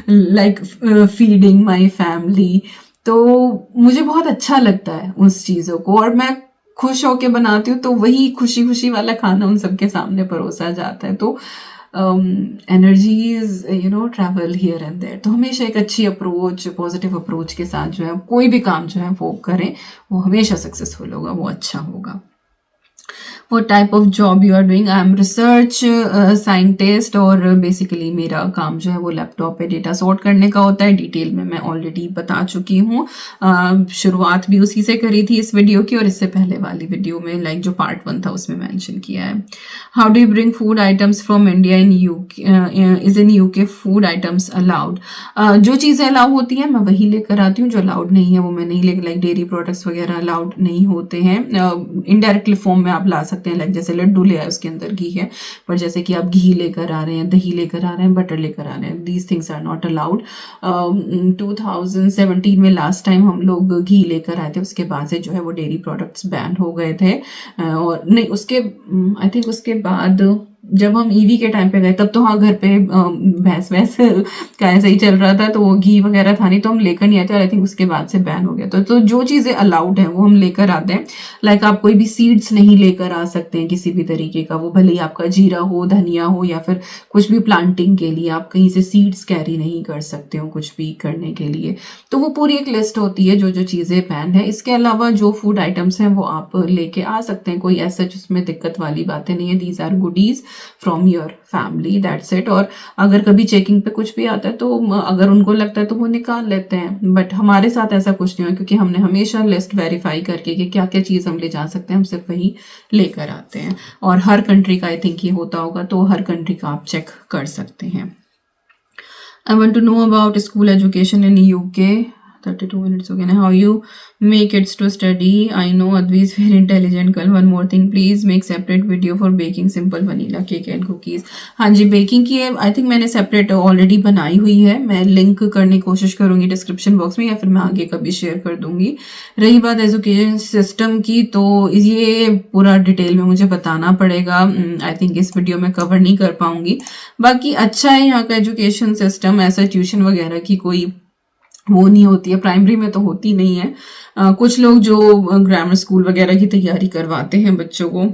like feeding my family. तो मुझे बहुत अच्छा लगता है उस चीज़ों को, और मैं खुश होके बनाती हूँ, तो वही खुशी खुशी वाला खाना उन सबके सामने परोसा जाता है. तो energies travel here and there. तो हमेशा एक अच्छी अप्रोच, पॉजिटिव अप्रोच के साथ जो है कोई भी काम जो है वो करें, वो हमेशा सक्सेसफुल होगा, वो अच्छा होगा. what type of job you are doing? I am research scientist, और बेसिकली मेरा काम जो है वो लैपटॉप पे डेटा सॉर्ट करने का होता है. डिटेल में मैं ऑलरेडी बता चुकी हूँ. शुरुआत भी उसी से करी थी इस वीडियो की, और इससे पहले वाली वीडियो में लाइक जो पार्ट 1 था उसमें मेंशन किया है. How do you bring food items from India in UK? Is in UK food items allowed? जो चीज़ें अलाउ होती हैं मैं वही लेकर आती हूँ, जो अलाउड नहीं है वो मैं नहीं लेकर. लाइक डेयरी प्रोडक्ट्स वगैरह अलाउड नहीं होते हैं. इनडायरेक्टली फॉर्म में आप ला सकते हैं, लाइक जैसे लड्डू ले आए उसके अंदर घी है, पर जैसे कि आप घी लेकर आ रहे हैं, दही लेकर आ रहे हैं, बटर लेकर आ रहे हैं, these things are not allowed. 2017 में लास्ट टाइम हम लोग घी लेकर आए थे, उसके बाद से जो है वो डेयरी प्रोडक्ट्स बैन हो गए थे. और नहीं, उसके आई थिंक उसके बाद जब हम ईवी के टाइम पे गए तब तो हाँ घर पे भैंस भैंस का ऐसा ही चल रहा था, तो वो घी वगैरह था नहीं, तो हम लेकर नहीं आते. और आई थिंक उसके बाद से बैन हो गया. तो जो चीज़ें अलाउड है वो हम लेकर आते हैं. लाइक आप कोई भी सीड्स नहीं लेकर आ सकते हैं किसी भी तरीके का, वो भले ही आपका जीरा हो, धनिया हो, या फिर कुछ भी प्लांटिंग के लिए आप कहीं से सीड्स कैरी नहीं कर सकते हो कुछ भी करने के लिए. तो वो पूरी एक लिस्ट होती है जो जो चीज़ें बैन है. इसके अलावा जो फूड आइटम्स हैं वो आप लेके आ सकते हैं, कोई ऐसा जिसमें दिक्कत वाली बातें नहीं है. These are goodies from your family, that's it. और अगर कभी चेकिंग पे कुछ भी आता है तो अगर उनको लगता है तो वो निकाल लेते हैं, बट हमारे साथ ऐसा कुछ नहीं है, क्योंकि हमने हमेशा लिस्ट वेरीफाई करके कि क्या क्या चीज़ हम ले जा सकते हैं, हम सिर्फ वही लेकर आते हैं. और हर कंट्री का आई थिंक ये होता होगा, तो हर कंट्री का आप चेक कर सकते हैं. I want to know about school education in UK. 32 minutes again. How you make kids to study? I know Advi is very intelligent. Girl, one more thing, please make separate video for baking simple vanilla cake and cookies. हाँ जी, baking की I think मैंने separate already बनाई हुई है. मैं link करने की कोशिश करूंगी डिस्क्रिप्शन बॉक्स में, या फिर मैं आगे कभी शेयर कर दूंगी. रही बात एजुकेशन सिस्टम की, तो ये पूरा डिटेल में मुझे बताना पड़ेगा. आई थिंक इस वीडियो में कवर नहीं कर पाऊंगी. बाकी अच्छा है यहाँ का एजुकेशन सिस्टम. ऐसा ट्यूशन वगैरह की कोई वो नहीं होती है, प्राइमरी में तो होती नहीं है. कुछ लोग जो ग्रामर स्कूल वगैरह की तैयारी करवाते हैं बच्चों को,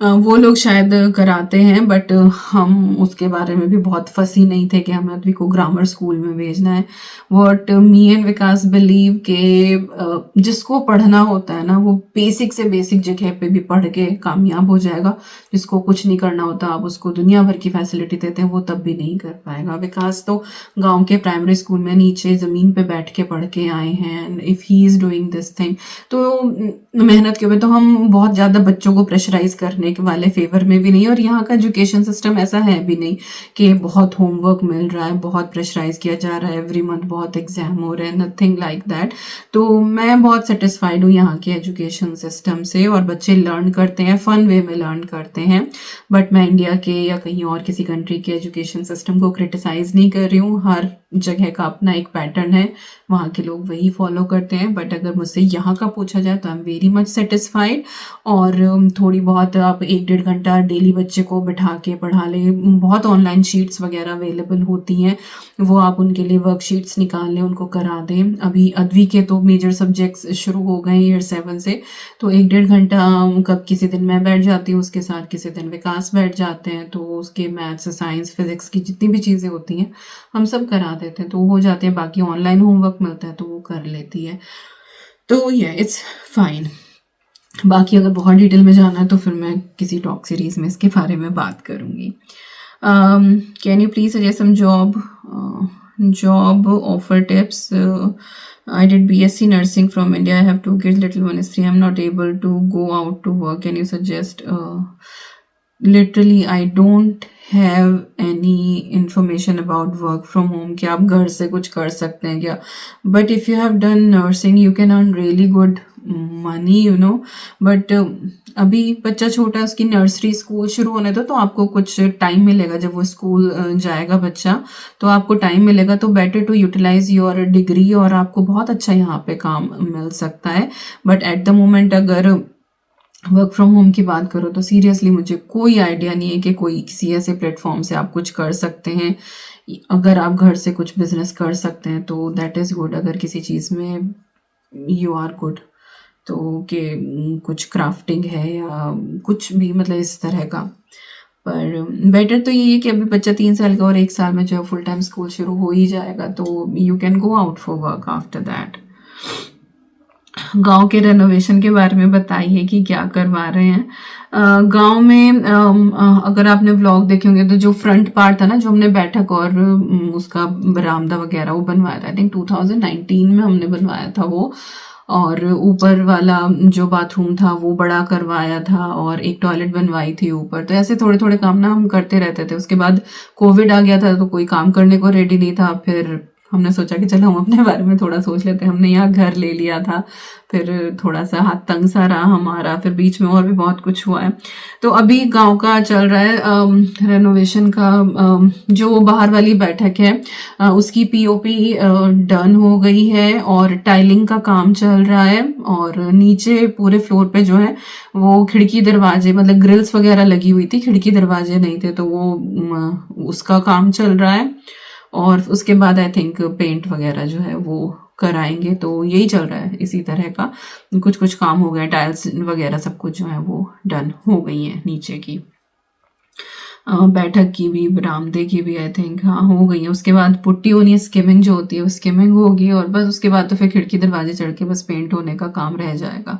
वो लोग शायद कराते हैं, बट हम उसके बारे में भी बहुत फसी नहीं थे कि हमें अद्वी को ग्रामर स्कूल में भेजना है. What me and Vikas believe के जिसको पढ़ना होता है ना वो बेसिक से बेसिक जगह पे भी पढ़ के कामयाब हो जाएगा. जिसको कुछ नहीं करना होता, आप उसको दुनिया भर की फैसिलिटी देते हैं, वो तब भी नहीं कर पाएगा. विकास तो गांव के प्राइमरी स्कूल में नीचे ज़मीन पे बैठ के पढ़ के आए हैं. If he is doing this thing, तो मेहनत के ऊपर तो हम बहुत ज़्यादा बच्चों को प्रेशराइज करने करने के वाले फेवर में भी नहीं, और यहाँ का एजुकेशन सिस्टम ऐसा है भी नहीं कि बहुत होमवर्क मिल रहा है, बहुत प्रेशराइज किया जा रहा है, एवरी मंथ बहुत एग्जाम हो रहे हैं, नथिंग लाइक दैट। तो मैं बहुत सेटिस्फाइड हूँ यहाँ के एजुकेशन सिस्टम से, और बच्चे लर्न करते हैं, फन वे में लर्न करते हैं। बट मैं इंडिया के या कहीं और किसी कंट्री के एजुकेशन सिस्टम को क्रिटिसाइज नहीं कर रही हूँ, हर जगह का अपना एक पैटर्न है, वहाँ के लोग वही फॉलो करते हैं। बट अगर मुझसे यहाँ का पूछा जाए तो I am very much satisfied. और थोड़ी बहुत आप 1-1.5 घंटा डेली बच्चे को बिठा के पढ़ा लें, बहुत ऑनलाइन शीट्स वगैरह अवेलेबल होती हैं, वो आप उनके लिए वर्कशीट्स निकाल लें, उनको करा दें। अभी अद्वी के तो मेजर सब्जेक्ट्स शुरू हो गए ईयर 7 से, तो 1-1.5 घंटा कब किसी दिन मैं बैठ जाती हूँ उसके साथ, किसी दिन विकास बैठ जाते हैं, तो उसके मैथ्स, साइंस, फिजिक्स की जितनी भी चीज़ें होती हैं हम सब करा देते हैं, तो हो जाते हैं। बाकी ऑनलाइन होमवर्क मिलता है तो वो कर लेती है, तो ये इट्स फाइन। बाकी अगर बहुत डिटेल में जाना है तो फिर मैं किसी टॉक सीरीज में इसके बारे में बात करूँगी। Can you please suggest some job offer tips? I did BSc nursing from India. I have 2 kids, little one is 3. I'm not able to go out to work. Can you suggest? Literally I don't have any information about work from home कि आप घर से कुछ कर सकते हैं क्या, but if you have done nursing you can earn really good money, you know, but अभी बच्चा छोटा है, उसकी नर्सरी स्कूल शुरू होने दो, तो आपको कुछ टाइम मिलेगा, जब वो स्कूल जाएगा बच्चा तो आपको टाइम मिलेगा, तो better to utilise your degree, और आपको बहुत अच्छा यहाँ पे काम मिल सकता है। बट एट द मोमेंट अगर वर्क फ्रॉम होम की बात करो तो सीरियसली मुझे कोई आइडिया नहीं है कि कोई किसी ऐसे प्लेटफॉर्म से आप कुछ कर सकते हैं। अगर आप घर से कुछ बिजनेस कर सकते हैं तो दैट इज़ गुड, अगर किसी चीज़ में यू आर गुड, तो कि कुछ क्राफ्टिंग है या कुछ भी मतलब इस तरह का। पर बेटर तो यही है कि अभी बच्चा 3 साल का और 1 साल में जो फुल टाइम स्कूल शुरू हो ही जाएगा, तो you can go out for work after that. गांव के रेनोवेशन के बारे में बताइए कि क्या करवा रहे हैं गांव में। अगर आपने व्लॉग देखे होंगे तो जो फ्रंट पार्ट था ना, जो हमने बैठक और उसका बरामदा वगैरह वो बनवाया था, आई थिंक 2019 में हमने बनवाया था वो, और ऊपर वाला जो बाथरूम था वो बड़ा करवाया था, और एक टॉयलेट बनवाई थी ऊपर। तो ऐसे थोड़े थोड़े काम ना हम करते रहते थे। उसके बाद कोविड आ गया था तो कोई काम करने को रेडी नहीं था, फिर हमने सोचा कि चलो हम अपने बारे में थोड़ा सोच लेते हैं। हमने यहाँ घर ले लिया था, फिर थोड़ा सा हाथ तंग सा रहा हमारा, फिर बीच में और भी बहुत कुछ हुआ है। तो अभी गांव का चल रहा है रेनोवेशन का। जो बाहर वाली बैठक है उसकी पीओपी डन हो गई है, और टाइलिंग का काम चल रहा है, और नीचे पूरे फ्लोर पे जो है वो खिड़की दरवाजे मतलब ग्रिल्स वगैरह लगी हुई थी, खिड़की दरवाजे नहीं थे, तो वो उसका काम चल रहा है। और उसके बाद आई थिंक पेंट वगैरह जो है वो कराएंगे। तो यही चल रहा है इसी तरह का, कुछ कुछ काम हो गया, टाइल्स वगैरह सब कुछ जो है वो डन हो गई है नीचे की। बैठक की भी, बरामदे की भी आई थिंक हाँ हो गई है। उसके बाद पुट्टी होनी है, स्किमिंग जो होती है वो स्किमिंग होगी, और बस उसके बाद तो फिर खिड़की दरवाजे चढ़ के बस पेंट होने का काम रह जाएगा।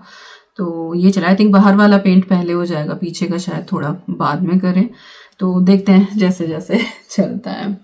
तो ये चला, आई थिंक बाहर वाला पेंट पहले हो जाएगा, पीछे का शायद थोड़ा बाद में करें। तो देखते हैं जैसे जैसे चलता है।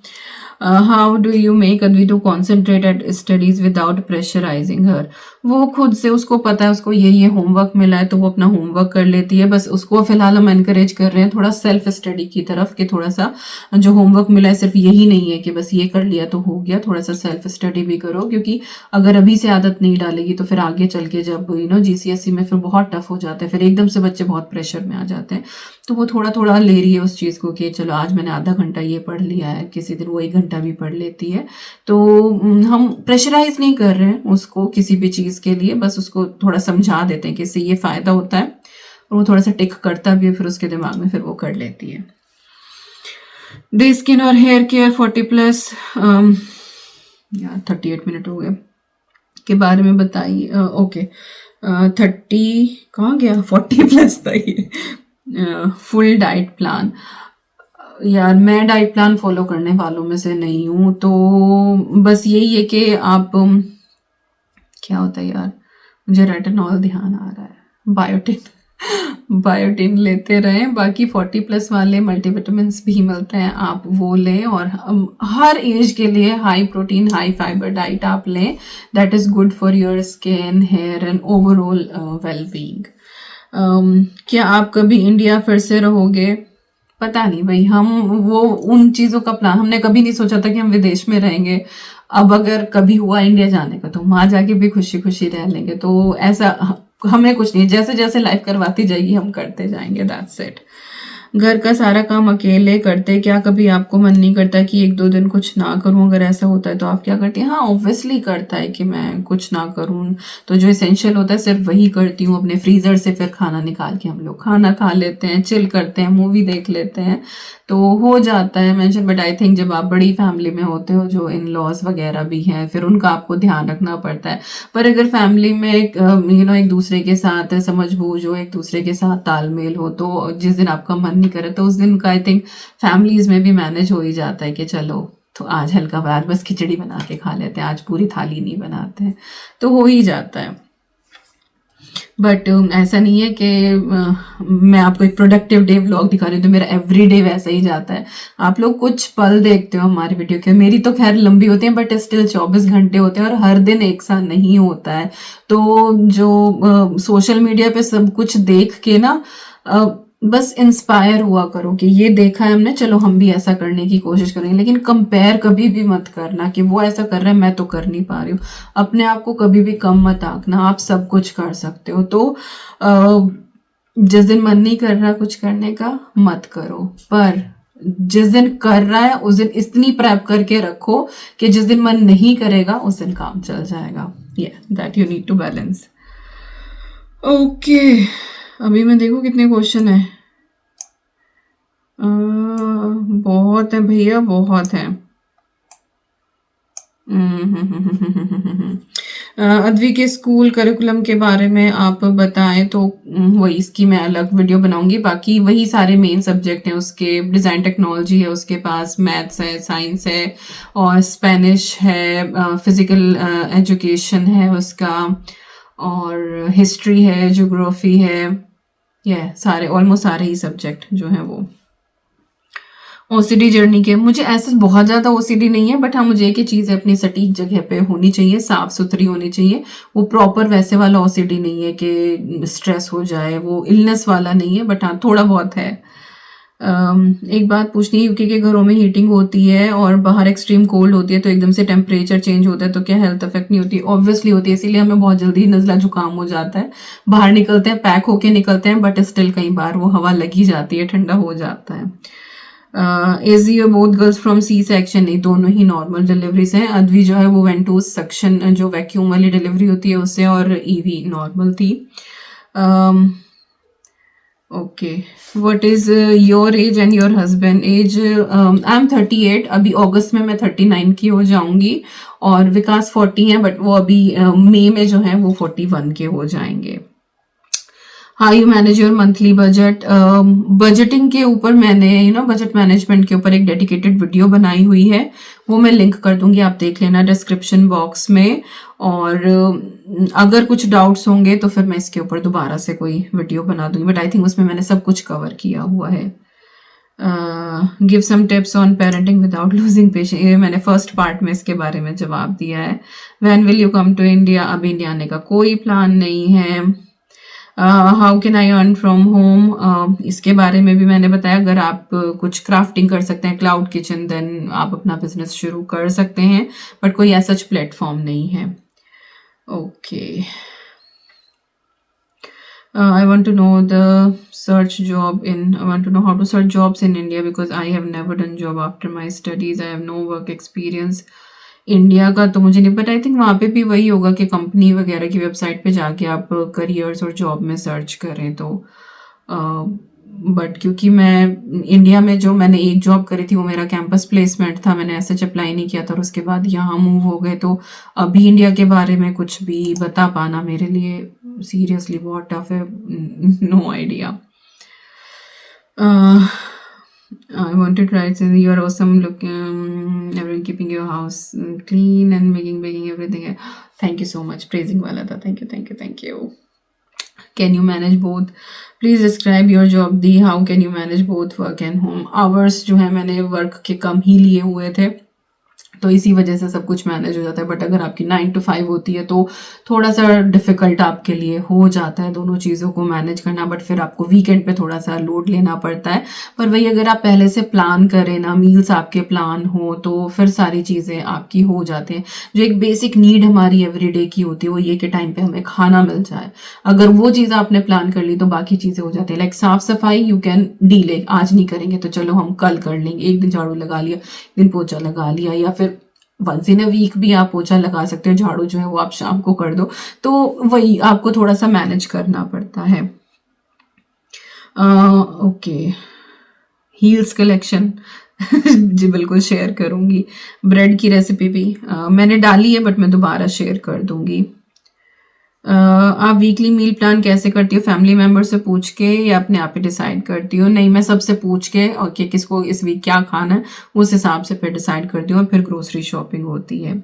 How do you make Advi to concentrate at studies without pressurising her? वो खुद से, उसको पता है उसको ये होमवर्क मिला है तो वो अपना होमवर्क कर लेती है। बस उसको फिलहाल हम एनकरेज कर रहे हैं थोड़ा सेल्फ स्टडी की तरफ, कि थोड़ा सा जो होमवर्क मिला है सिर्फ यही नहीं है कि बस ये कर लिया तो हो गया, थोड़ा सा सेल्फ स्टडी भी करो। क्योंकि अगर अभी से आदत नहीं डालेगी तो फिर आगे चल के जब GCSE में फिर बहुत टफ हो जाता है, फिर एकदम से बच्चे बहुत प्रेशर में आ जाते हैं। तो वो थोड़ा थोड़ा ले रही है उस चीज़ को कि चलो आज मैंने आधा घंटा ये पढ़ लिया है, किसी दिन वो 1 घंटा भी पढ़ लेती है। तो हम प्रेशराइज नहीं कर रहे हैं उसको किसी भी चीज़ के लिए, बस उसको थोड़ा समझा देते हैं कि इससे ये फ़ायदा होता है, और वो थोड़ा सा टिक करता भी है, फिर उसके दिमाग में फिर वो कर लेती है। डे स्किन और हेयर केयर 40+ यार 38 मिनट हो गए के बारे में बताइए। ओके 30 कहाँ गया, 40+ था ये। फुल डाइट प्लान, यार मैं डाइट प्लान फॉलो करने वालों में से नहीं हूँ, तो बस यही है कि आप क्या होता है यार, मुझे रेटिनॉल ध्यान आ रहा है, बायोटिन लेते रहें। बाकी 40+ वाले मल्टीविटामिन्स भी मिलते हैं, आप वो लें, और हर एज के लिए high protein high fibre diet आप लें, that is good for your skin, hair and overall well being. क्या आप कभी इंडिया फिर से रहोगे? पता नहीं भाई, हम वो उन चीज़ों का प्लान हमने कभी नहीं सोचा था कि हम विदेश में रहेंगे। अब अगर कभी हुआ इंडिया जाने का तो वहाँ जाके भी खुशी खुशी रह लेंगे। तो ऐसा हमें कुछ नहीं, जैसे जैसे लाइफ करवाती जाएगी हम करते जाएंगे, दैट्स इट। घर का सारा काम अकेले करते, क्या कभी आपको मन नहीं करता कि एक दो दिन कुछ ना करूं? अगर ऐसा होता है तो आप क्या करती हैं? हाँ, ऑब्वियसली करता है कि मैं कुछ ना करूं तो जो इसेंशियल होता है सिर्फ वही करती हूँ। अपने फ्रीज़र से फिर खाना निकाल के हम लोग खाना खा लेते हैं, चिल करते हैं, मूवी देख लेते हैं, तो हो जाता है मेंशन। बट आई थिंक जब आप बड़ी फैमिली में होते हो, जो इन लॉज वगैरह भी हैं, फिर उनका आपको ध्यान रखना पड़ता है। पर अगर फैमिली में एक एक दूसरे के साथ समझ बूझ हो, एक दूसरे के साथ तालमेल हो, तो जिस दिन आपका मन नहीं करे तो उस दिन का आई थिंक फैमिलीज में भी मैनेज हो ही जाता है कि चलो तो आज हल्का आज बस खिचड़ी बना के खा लेते हैं, आज पूरी थाली नहीं बनाते हैं, तो हो ही जाता है। बट ऐसा नहीं है कि मैं आपको एक प्रोडक्टिव डे व्लॉग दिखा रही हूँ तो मेरा एवरी डे वैसा ही जाता है। आप लोग कुछ पल देखते हो हमारी वीडियो के, मेरी तो खैर लंबी होती है बट स्टिल 24 घंटे होते हैं और हर दिन एक साथ नहीं होता है। तो जो सोशल मीडिया पे सब कुछ देख के ना बस इंस्पायर हुआ करो कि ये देखा है हमने, चलो हम भी ऐसा करने की कोशिश करेंगे। लेकिन कंपेयर कभी भी मत करना कि वो ऐसा कर रहा है मैं तो कर नहीं पा रही हूँ। अपने आप को कभी भी कम मत आंकना, आप सब कुछ कर सकते हो। तो जिस दिन मन नहीं कर रहा कुछ करने का मत करो, पर जिस दिन कर रहा है उस दिन इतनी प्रेप करके रखो कि जिस दिन मन नहीं करेगा उस दिन काम चल जाएगा। That you need to balance. Okay, अभी मैं देखूं कितने क्वेश्चन है। बहुत है भैया, बहुत है। अद्वी के स्कूल करिकुलम के बारे में आप बताएं तो वही इसकी मैं अलग वीडियो बनाऊंगी। बाकी वही सारे मेन सब्जेक्ट हैं उसके। डिज़ाइन टेक्नोलॉजी है उसके पास, मैथ्स है, साइंस है और स्पेनिश है, फिजिकल एजुकेशन है उसका, और हिस्ट्री है, ज्योग्राफी है, ये सारे ऑलमोस्ट सारे ही सब्जेक्ट जो हैं वो। ओसीडी जर्नी के मुझे ऐसे बहुत ज़्यादा ओसीडी नहीं है, बट हाँ मुझे एक ही चीज़ है, अपनी सटीक जगह पे होनी चाहिए, साफ सुथरी होनी चाहिए। वो प्रॉपर वैसे वाला ओसीडी नहीं है कि स्ट्रेस हो जाए, वो इलनेस वाला नहीं है, बट हाँ थोड़ा बहुत है। एक बात पूछनी है, यूके के घरों में हीटिंग होती है और बाहर एक्सट्रीम कोल्ड होती है तो एकदम से टेम्परेचर चेंज होता है तो क्या हेल्थ इफेक्ट नहीं होती? ऑब्वियसली होती है, इसीलिए हमें बहुत जल्दी नज़ला जुकाम हो जाता है। बाहर निकलते हैं पैक होके निकलते हैं, बट स्टिल कई बार वो हवा लगी जाती है, ठंडा हो जाता है। Is you both girls from C section? नहीं, दोनों ही नॉर्मल डिलीवरीज हैं। अद्वी जो है वो वेंटोस सक्शन जो वैक्यूम वाली डिलीवरी होती है उससे, और ईवी नॉर्मल थी। Okay, what is your age and your husband age? I am 38, अभी अगस्त में मैं 39 की हो जाऊंगी, और विकास 40 है, बट वो अभी मई में जो है वो 41 के हो जाएंगे। How you manage your monthly budget? Budgeting के ऊपर मैंने बजट मैनेजमेंट के ऊपर एक डेडिकेटेड वीडियो बनाई हुई है, वो मैं लिंक कर दूंगी, आप देख लेना डिस्क्रिप्शन बॉक्स में। और अगर कुछ डाउट्स होंगे तो फिर मैं इसके ऊपर दोबारा से कोई वीडियो बना दूंगी, बट आई थिंक उसमें मैंने सब कुछ कवर किया हुआ है। Give some tips on parenting without losing patience, ये मैंने फर्स्ट पार्ट में इसके बारे में जवाब दिया है। When will you come to India? अभी इंडिया आने का कोई प्लान नहीं है। How can I earn from home? इसके बारे में भी मैंने बताया, अगर आप कुछ क्राफ्टिंग कर सकते हैं, क्लाउड किचन, देन आप अपना बिजनेस शुरू कर सकते हैं, बट कोई ऐसा प्लेटफॉर्म नहीं है। Okay, I want to know the search job in, I want to know how to search jobs in India because I have never done job after my studies. I have no work experience. India का तो मुझे नहीं, but I think वहाँ पे भी वही होगा कि कंपनी वगैरह की वेबसाइट पे जाके आप करियर्स और जॉब में सर्च करें तो। बट क्योंकि मैं इंडिया में जो मैंने एक जॉब करी थी वो मेरा कैंपस प्लेसमेंट था, मैंने ऐसे अप्लाई नहीं किया था, और उसके बाद यहाँ मूव हो गए, तो अभी इंडिया के बारे में कुछ भी बता पाना मेरे लिए सीरियसली बहुत टफ है। No idea. I want to try it. You are awesome looking, everyone keeping your house clean and making everything. Thank you so much. Praising वाला था. Thank you. Can you manage both? Please describe your job the. How can you manage both work and home? Hours जो है मैंने work के कम ही लिए हुए थे, तो इसी वजह से सब कुछ मैनेज हो जाता है। बट अगर आपकी 9 to 5 होती है तो थोड़ा सा डिफ़िकल्ट आपके लिए हो जाता है दोनों चीज़ों को मैनेज करना। बट फिर आपको वीकेंड पे थोड़ा सा लोड लेना पड़ता है। पर वही अगर आप पहले से प्लान करें ना, मील्स आपके प्लान हो, तो फिर सारी चीज़ें आपकी हो जाती हैं। जो एक बेसिक नीड हमारी एवरीडे की होती है वो ये कि टाइम पे हमें खाना मिल जाए। अगर वो चीज़ आपने प्लान कर ली तो बाकी चीज़ें हो जाती है। लाइक साफ सफाई यू कैन डीले, आज नहीं करेंगे तो चलो हम कल कर लेंगे, एक दिन झाड़ू लगा लिया, एक दिन पोछा लगा लिया, या फिर वंस इन अ वीक भी आप पोछा लगा सकते हो, झाड़ू जो है वो आप शाम को कर दो। तो वही आपको थोड़ा सा मैनेज करना पड़ता है। ओके, हील्स कलेक्शन जी बिल्कुल शेयर करूंगी। ब्रेड की रेसिपी भी मैंने डाली है बट मैं दोबारा शेयर कर दूंगी। आप वीकली मील प्लान कैसे करती हो? फैमिली मेम्बर से पूछ के या अपने आप ही डिसाइड करती हो? नहीं, मैं सबसे पूछ के और कि किसको इस वीक क्या खाना है उस हिसाब से फिर डिसाइड करती हूँ और फिर ग्रोसरी शॉपिंग होती है।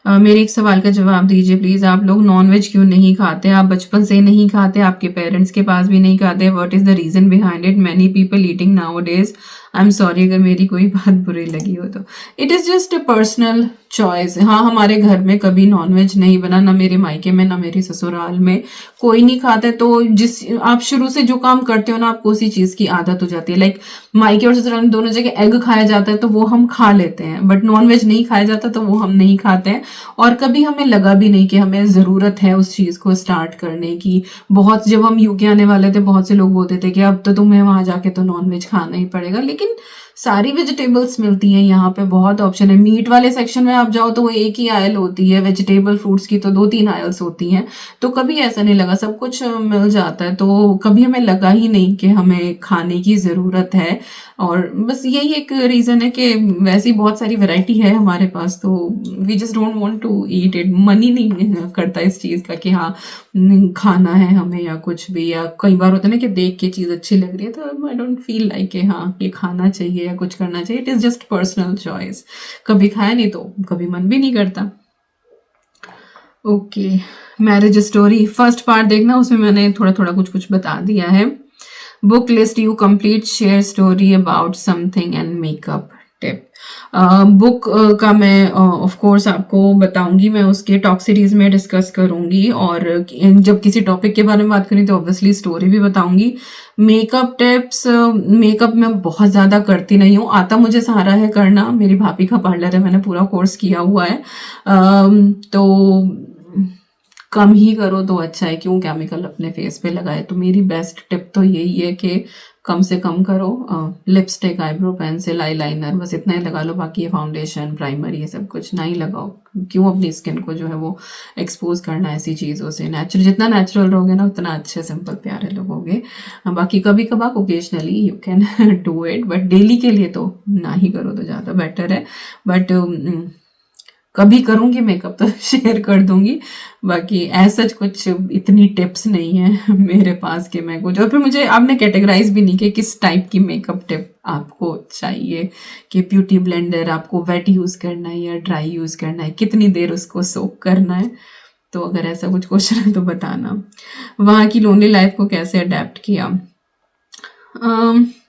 मेरे एक सवाल का जवाब दीजिए प्लीज, आप लोग नॉनवेज क्यों नहीं खाते? आप बचपन से नहीं खाते, आपके पेरेंट्स के पास भी नहीं खाते, what is the reason behind it? Many people eating nowadays. I am sorry अगर मेरी कोई बात बुरी लगी हो तो। It is just a personal choice. हाँ, हमारे घर में कभी नॉनवेज नहीं बना, ना मेरे मायके में ना मेरे ससुराल में, कोई नहीं खाता। तो जिस आप शुरू से जो काम करते हो ना आपको उसी चीज की आदत हो जाती है। लाइक मायके और ससुराल में दोनों जगह एग खाया जाता है तो वो हम खा लेते हैं, बट नॉनवेज नहीं खाया जाता तो वो हम नहीं खाते हैं। और कभी हमें लगा भी नहीं कि हमें ज़रूरत है उस चीज़ को स्टार्ट करने की। बहुत जब हम यूके आने वाले थे बहुत से लोग बोलते थे कि अब तो तुम्हें वहाँ जाके तो नॉनवेज खाना ही पड़ेगा, लेकिन सारी वेजिटेबल्स मिलती हैं यहाँ पे, बहुत ऑप्शन है। मीट वाले सेक्शन में आप जाओ तो वो एक ही आयल होती है, वेजिटेबल फ्रूट्स की तो 2-3 आयल्स होती हैं। तो कभी ऐसा नहीं लगा, सब कुछ मिल जाता है, तो कभी हमें लगा ही नहीं कि हमें खाने की ज़रूरत है। और बस यही एक रीज़न है कि वैसी बहुत सारी वैरायटी है हमारे पास, तो we just don't want to eat it. मन ही नहीं करता इस चीज़ का कि हाँ खाना है हमें या कुछ भी। या कई बार होता है ना कि देख के चीज़ अच्छी लग रही है तो आई डोंट फील लाइक कि हाँ ये खाना चाहिए या कुछ करना चाहिए। It is just personal choice. कभी खाया नहीं तो कभी मन भी नहीं करता। Okay, marriage story first part देखना, उसमें मैंने थोड़ा थोड़ा कुछ कुछ बता दिया है। Book list you complete, share story about something and makeup tip. Book का मैं ऑफ कोर्स आपको बताऊंगी, मैं उसके टॉप सीरीज में डिस्कस करूंगी, और जब किसी टॉपिक के बारे में बात करूँ तो ऑब्वियसली स्टोरी भी बताऊंगी। मेकअप टिप्स, मेकअप मैं बहुत ज़्यादा करती नहीं हूँ, आता मुझे सहारा है करना, मेरी भाभी का पार्लर है, मैंने पूरा कोर्स किया हुआ है। तो कम ही करो तो अच्छा है, क्यों केमिकल अपने फेस पे लगाए। तो मेरी बेस्ट टिप तो यही है कि कम से कम करो। लिपस्टिक, आईब्रो पेंसिल, आईलाइनर, बस इतना ही लगा लो, बाकी ये फाउंडेशन, प्राइमर, ये सब कुछ ना ही लगाओ। क्यों अपनी स्किन को जो है वो एक्सपोज करना ऐसी चीज़ों से। नेचुरल, जितना नेचुरल रहोगे ना उतना अच्छे सिंपल प्यारे लगोगे। बाकी कभी कभार occasionally you can do it, but daily के लिए तो ना ही करो तो ज़्यादा बेटर है। बट कभी करूंगी मेकअप तो शेयर कर दूंगी। बाकी ऐसा कुछ इतनी टिप्स नहीं है मेरे पास कि मैं कुछ, और फिर मुझे आपने कैटेगराइज भी नहीं किया किस टाइप की मेकअप टिप आपको चाहिए, कि ब्यूटी ब्लेंडर आपको वेट यूज़ करना है या ड्राई यूज़ करना है, कितनी देर उसको सोक करना है। तो अगर ऐसा कुछ क्वेश्चन है तो बताना। वहाँ की लोनली लाइफ को कैसे अडेप्ट किया?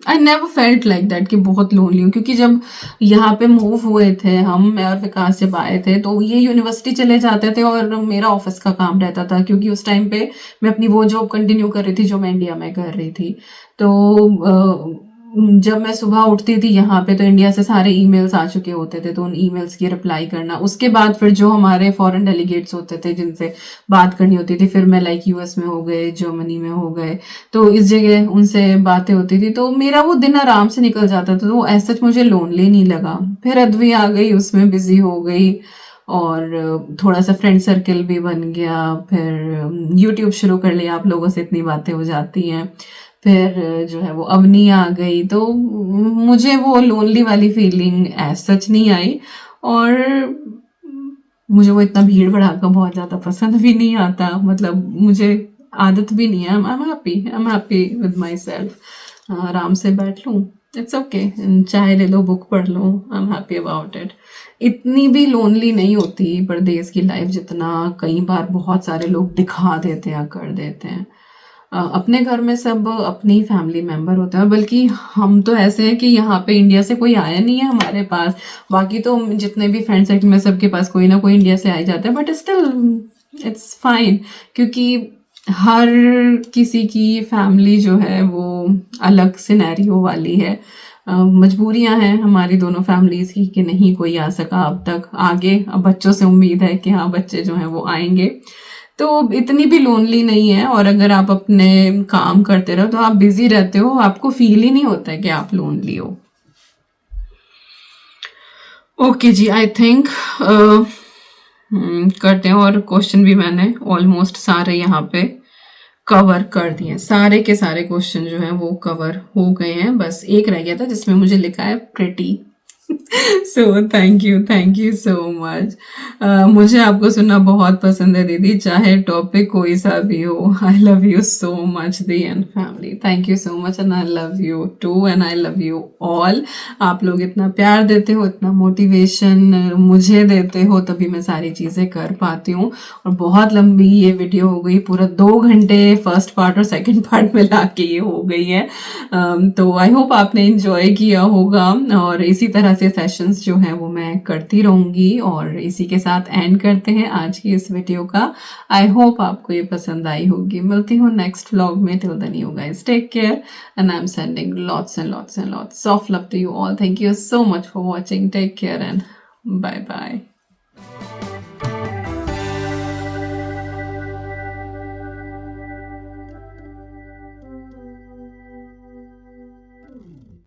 I never felt like that कि बहुत लोनली हूँ, क्योंकि जब यहाँ पे मूव हुए थे हम, मैं और विकास जब आए थे तो ये यूनिवर्सिटी चले जाते थे और मेरा ऑफिस का काम रहता था, क्योंकि उस टाइम पे मैं अपनी वो जॉब कंटिन्यू कर रही थी जो मैं इंडिया में कर रही थी। तो जब मैं सुबह उठती थी यहाँ पे तो इंडिया से सारे ईमेल्स आ चुके होते थे, तो उन ईमेल्स की रिप्लाई करना, उसके बाद फिर जो हमारे फॉरेन डेलीगेट्स होते थे जिनसे बात करनी होती थी, फिर मैं लाइक यूएस में हो गए, जर्मनी में हो गए, तो इस जगह उनसे बातें होती थी, तो मेरा वो दिन आराम से निकल जाता था। तो ऐसा मुझे लोनली नहीं लगा। फिर अद्वी आ गई, उसमें बिजी हो गई, और थोड़ा सा फ्रेंड सर्कल भी बन गया। फिर यूट्यूब शुरू कर लिया, आप लोगों से इतनी बातें हो जाती हैं। फिर जो है वो अवनी आ गई, तो मुझे वो लोनली वाली फीलिंग एज सच नहीं आई। और मुझे वो इतना भीड़ भड़ाका बहुत ज़्यादा पसंद भी नहीं आता, मतलब मुझे आदत भी नहीं है। आई am happy with my self. आराम से बैठ लूँ, इट्स ओके, चाय ले लो, बुक पढ़ लो, I am happy about it. इतनी भी लोनली नहीं होती परदेश की लाइफ जितना कई बार बहुत सारे लोग दिखा देते हैं, कर देते हैं। अपने घर में सब अपने ही फैमिली मेंबर होते हैं, बल्कि हम तो ऐसे हैं कि यहाँ पे इंडिया से कोई आया नहीं है हमारे पास। बाकी तो जितने भी फ्रेंड सर्कल में सबके पास कोई ना कोई इंडिया से आ ही जाता है, बट स्टिल इट्स फाइन, क्योंकि हर किसी की फैमिली जो है वो अलग सिनेरियो वाली है। मजबूरियां हैं हमारी दोनों फैमिलीज की कि नहीं कोई आ सका अब तक। आगे अब बच्चों से उम्मीद है कि हाँ बच्चे जो हैं वो आएंगे, तो इतनी भी लोनली नहीं है। और अगर आप अपने काम करते रहो तो आप बिजी रहते हो, आपको फील ही नहीं होता है कि आप लोनली हो। ओके जी, आई थिंक करते हैं। और क्वेश्चन भी मैंने ऑलमोस्ट सारे यहाँ पे कवर कर दिए, सारे के सारे क्वेश्चन जो हैं वो कवर हो गए हैं। बस एक रह गया था जिसमें मुझे लिखा है pretty. So thank you so much. मुझे आपको सुनना बहुत पसंद है दीदी, चाहे टॉपिक कोई सा भी हो। I love you so much दी and family, thank you so much and I love you too and I love you all. आप लोग इतना प्यार देते हो, इतना मोटिवेशन मुझे देते हो, तभी मैं सारी चीज़ें कर पाती हूँ। और बहुत लंबी ये वीडियो हो गई, पूरा 2 घंटे फर्स्ट पार्ट और सेकंड पार्ट मिला के ये हो गई है। तो आई होप आपने इंजॉय किया होगा, और इसी तरह से सेशंस जो हैं वो मैं करती रहूँगी। और इसी के साथ एंड करते हैं आज की इस वीडियो का। आई होप आपको ये पसंद आई होगी। मिलती हूँ नेक्स्ट व्लॉग में। Till then you guys take care and I am sending lots and lots of love to you all. Thank you so much for watching. Take care and bye bye.